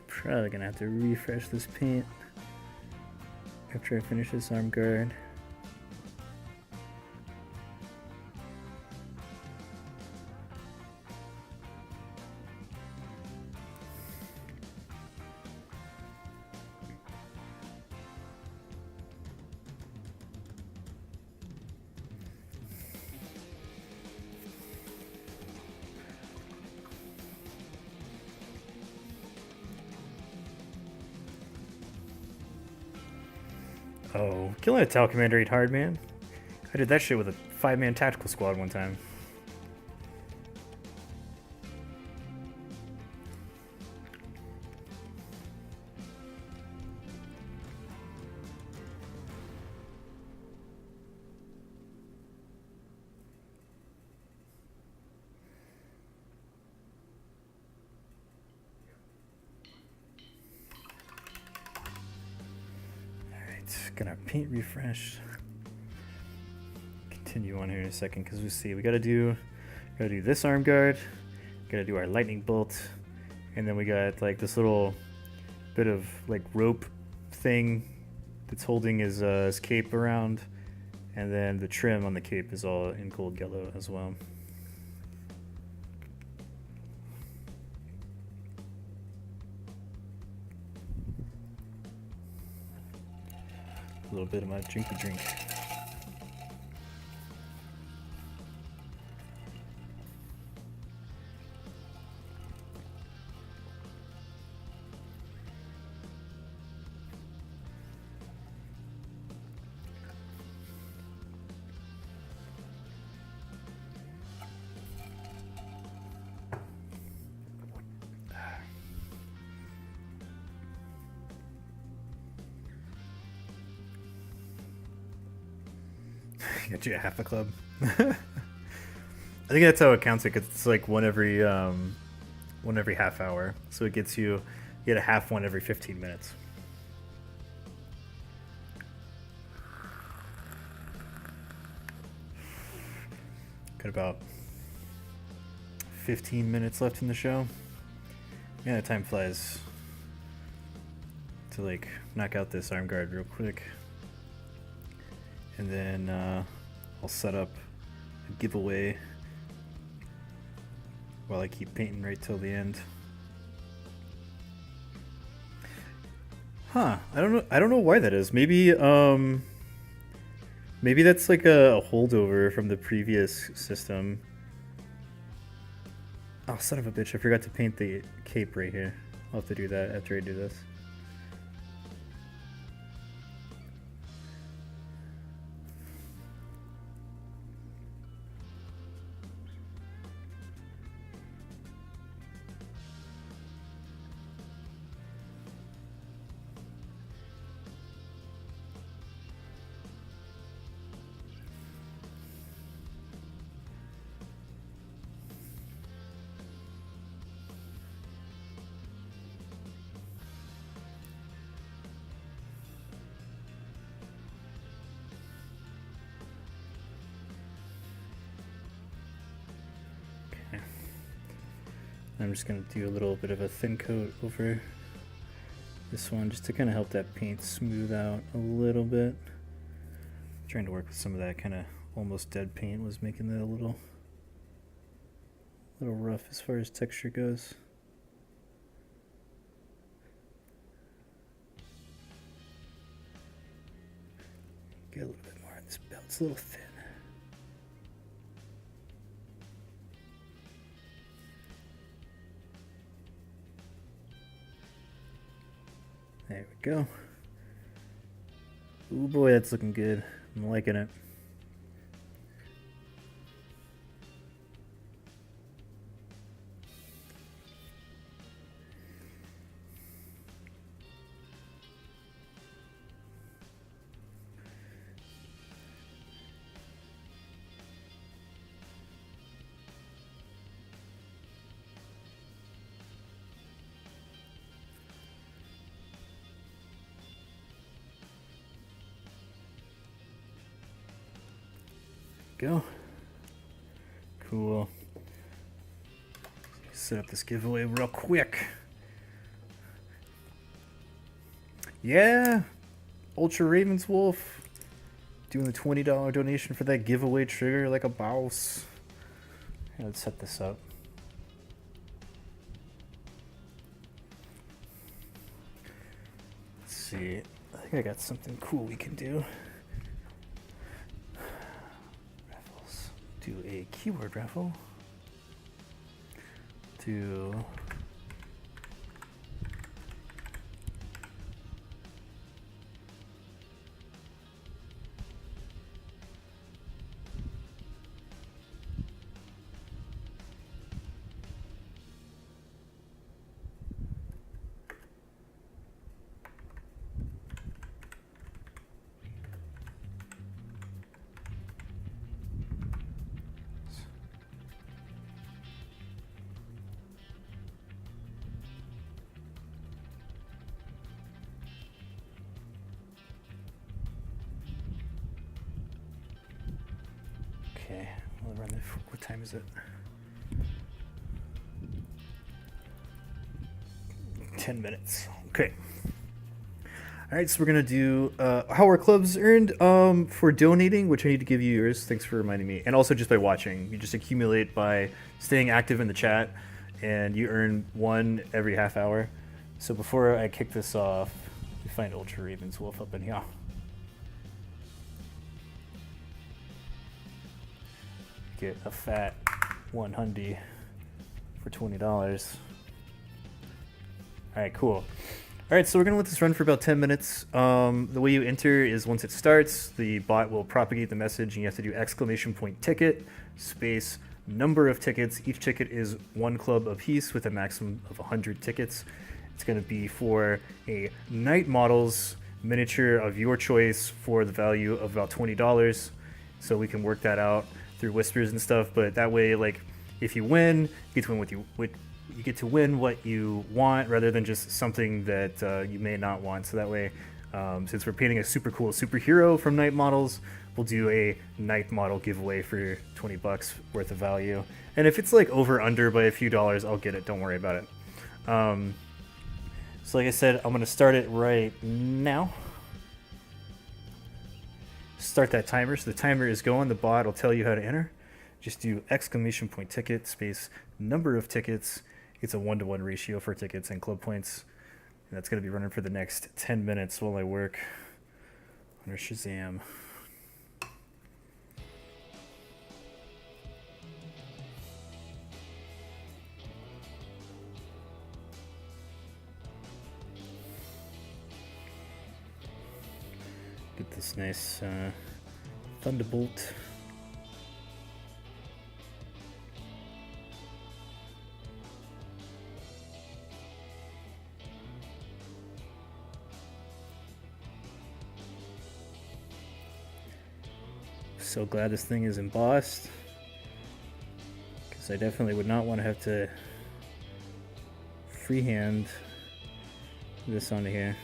Probably gonna have to refresh this paint after I finish this arm guard. Oh, killing a Tal Commander ain't hard, man. I did that shit with a 5-man tactical squad one time. Gonna paint refresh. Continue on here in a second because we gotta do this arm guard, gotta do our lightning bolt, and then we got like this little bit of like rope thing that's holding his cape around, and then the trim on the cape is all in gold yellow as well. A little bit of my drink to drink. Get you a half a club. I think that's how it counts it, because it's like one every half hour. So it gets you get a half one every 15 minutes. Got about 15 minutes left in the show. Man, the time flies. To like knock out this arm guard real quick. And then I'll set up a giveaway while I keep painting right till the end. Huh, I don't know why that is. Maybe maybe that's like a holdover from the previous system. Oh, son of a bitch, I forgot to paint the cape right here. I'll have to do that after I do this. I'm just going to do a little bit of a thin coat over this one just to kind of help that paint smooth out a little bit. Trying to work with some of that kind of almost dead paint was making that a little rough as far as texture goes. Get a little bit more on this belt. It's a little thin. There we go. Ooh boy, that's looking good. I'm liking it. Go. Cool. Set up this giveaway real quick. Yeah, Ultra Ravens Wolf doing the $20 donation for that giveaway trigger like a boss. Yeah, let's set this up. Let's see. I think I got something cool we can do. Do a keyword raffle. Do okay, we'll run it. What time is it? 10 minutes. Okay. All right, so we're gonna do how our clubs earned for donating, which I need to give you yours. Thanks for reminding me, and also just by watching. You just accumulate by staying active in the chat, and you earn 1 every half hour. So before I kick this off, we find Ultra Ravens Wolf up in here. Get a fat 100 for $20. All right, cool. All right, so we're gonna let this run for about 10 minutes. The way you enter is once it starts, the bot will propagate the message, and you have to do !ticket space number of tickets. Each ticket is 1 club apiece with a maximum of 100 tickets. It's gonna be for a Night Models miniature of your choice for the value of about $20. So we can work that out through whispers and stuff, but that way, like, if you win, you get to win what you want rather than just something that you may not want. So that way, since we're painting a super cool superhero from Night Models, we'll do a Night Model giveaway for $20 worth of value. And if it's like over under by a few dollars, I'll get it. Don't worry about it. So like I said, I'm gonna start it right now. Start that timer. So the timer is going. The bot will tell you how to enter. Just do !ticket space number of tickets. It's a 1-to-1 ratio for tickets and club points. And that's going to be running for the next 10 minutes while I work under Shazam. Get this nice Thunderbolt. So glad this thing is embossed, because I definitely would not want to have to freehand this onto here.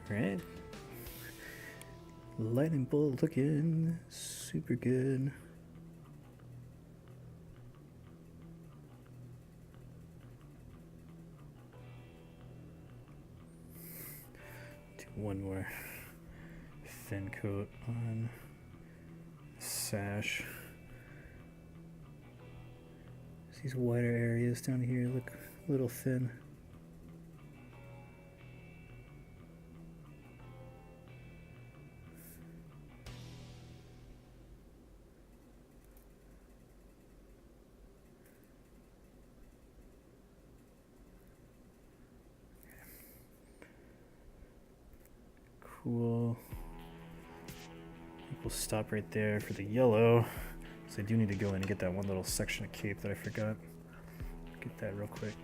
Right? Lightning bolt looking super good. Do one more thin coat on the sash. These wider areas down here look a little thin. Cool. I think we'll stop right there for the yellow. So I do need to go in and get that one little section of cape that I forgot. Get that real quick.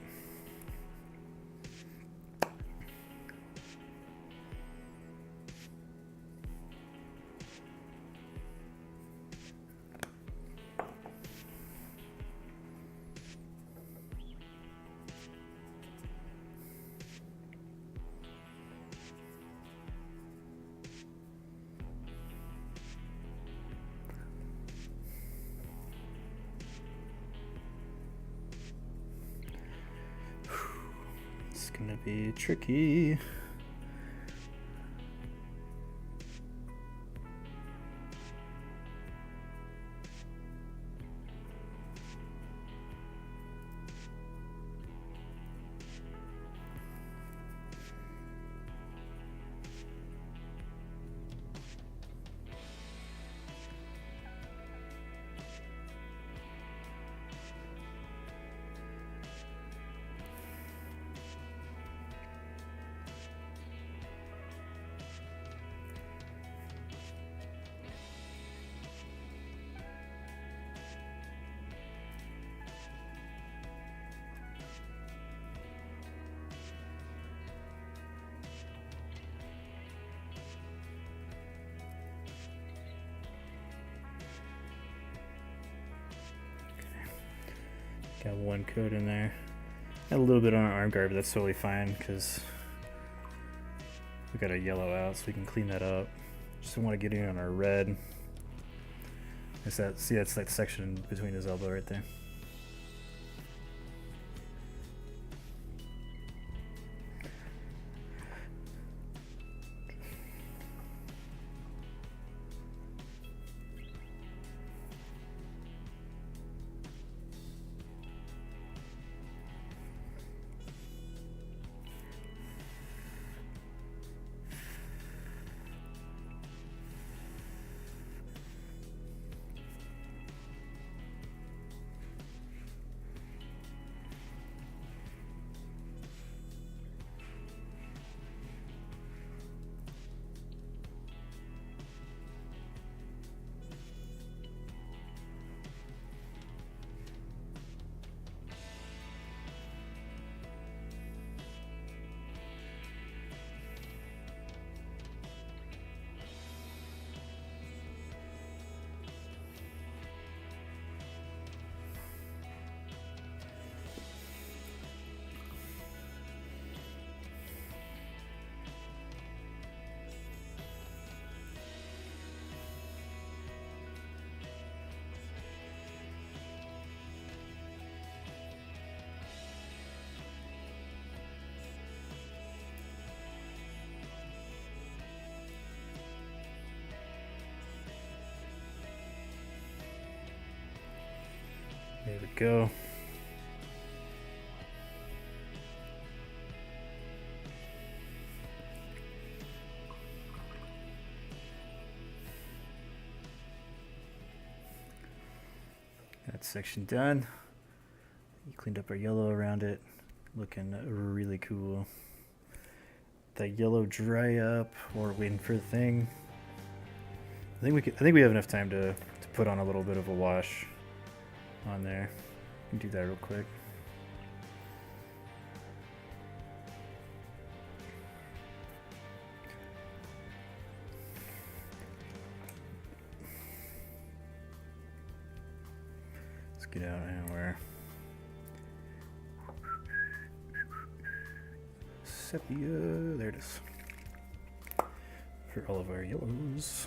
It's gonna be tricky. Got one coat in there. Got a little bit on our arm guard, but that's totally fine because we got a yellow out, so we can clean that up. Just don't want to get in on our red. Is that, see, that's that section between his elbow right there. There we go. That section done. You cleaned up our yellow around it. Looking really cool. That yellow dry up or waiting for the thing. I think we have enough time to put on a little bit of a wash on there. You can do that real quick. Let's get out anywhere. Sepia, there it is. for all of our yellows.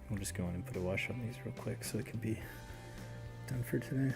I'm just going and put a wash on these real quick so it can be done for today.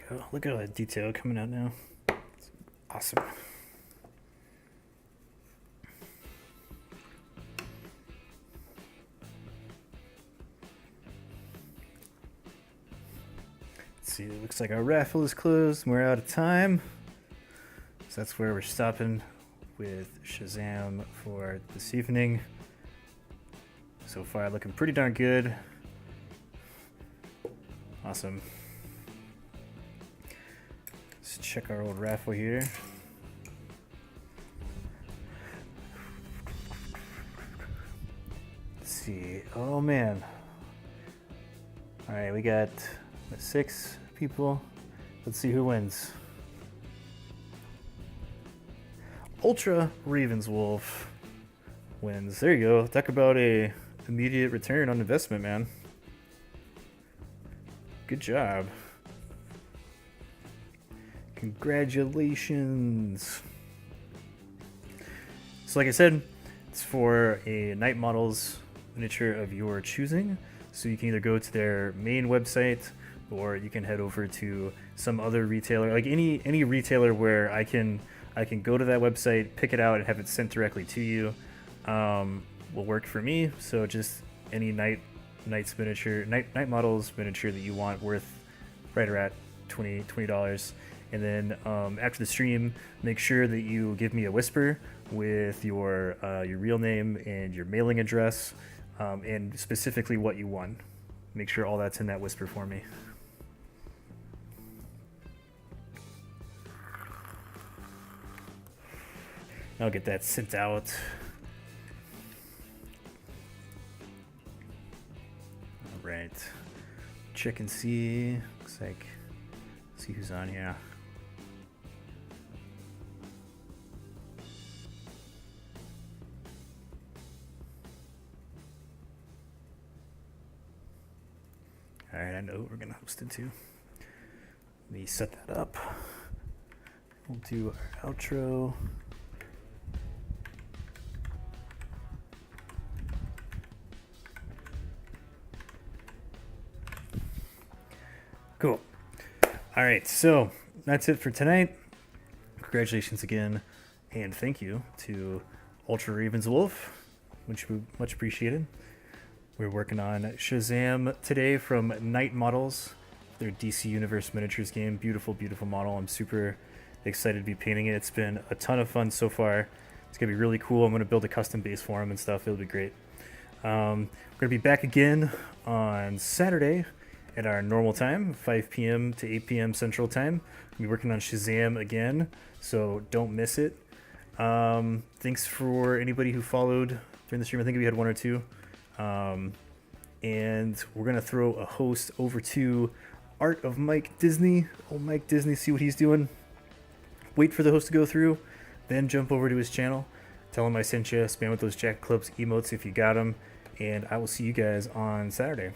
Go. Look at all that detail coming out now. It's awesome. Let's see, it looks like our raffle is closed. We're out of time. So that's where we're stopping with Shazam for this evening. So far, looking pretty darn good. Awesome. Let's check our old raffle here. Let's see. Oh man. All right, we got 6 people. Let's see who wins. Ultra Ravenswolf wins. There you go. Talk about a immediate return on investment, man. Good job. Congratulations. So like I said, it's for a Night Models miniature of your choosing. So you can either go to their main website or you can head over to some other retailer, like any retailer where I can go to that website, pick it out, and have it sent directly to you. Will work for me. So just any night models miniature that you want, worth right around $20. And then after the stream, make sure that you give me a whisper with your real name and your mailing address, and specifically what you won. Make sure all that's in that whisper for me. I'll get that sent out. All right. Check and see. Looks like, see who's on here. All right, I know who we're gonna host it to. Let me set that up. We'll do our outro. Cool. All right, so that's it for tonight. Congratulations again, and thank you to Ultra Ravens Wolf, which we much appreciated. We're working on Shazam today from Night Models, their DC Universe miniatures game. Beautiful, beautiful model. I'm super excited to be painting it. It's been a ton of fun so far. It's gonna be really cool. I'm gonna build a custom base for him and stuff. It'll be great. We're gonna be back again on Saturday at our normal time, 5 p.m. to 8 p.m. Central Time. We'll be working on Shazam again, so don't miss it. Thanks for anybody who followed during the stream. I think we had one or two. And we're going to throw a host over to Art of Mike Disney. Oh, Mike Disney, see what he's doing. Wait for the host to go through, then jump over to his channel. Tell him I sent you. Spam with those Jack Clubs emotes if you got them. And I will see you guys on Saturday.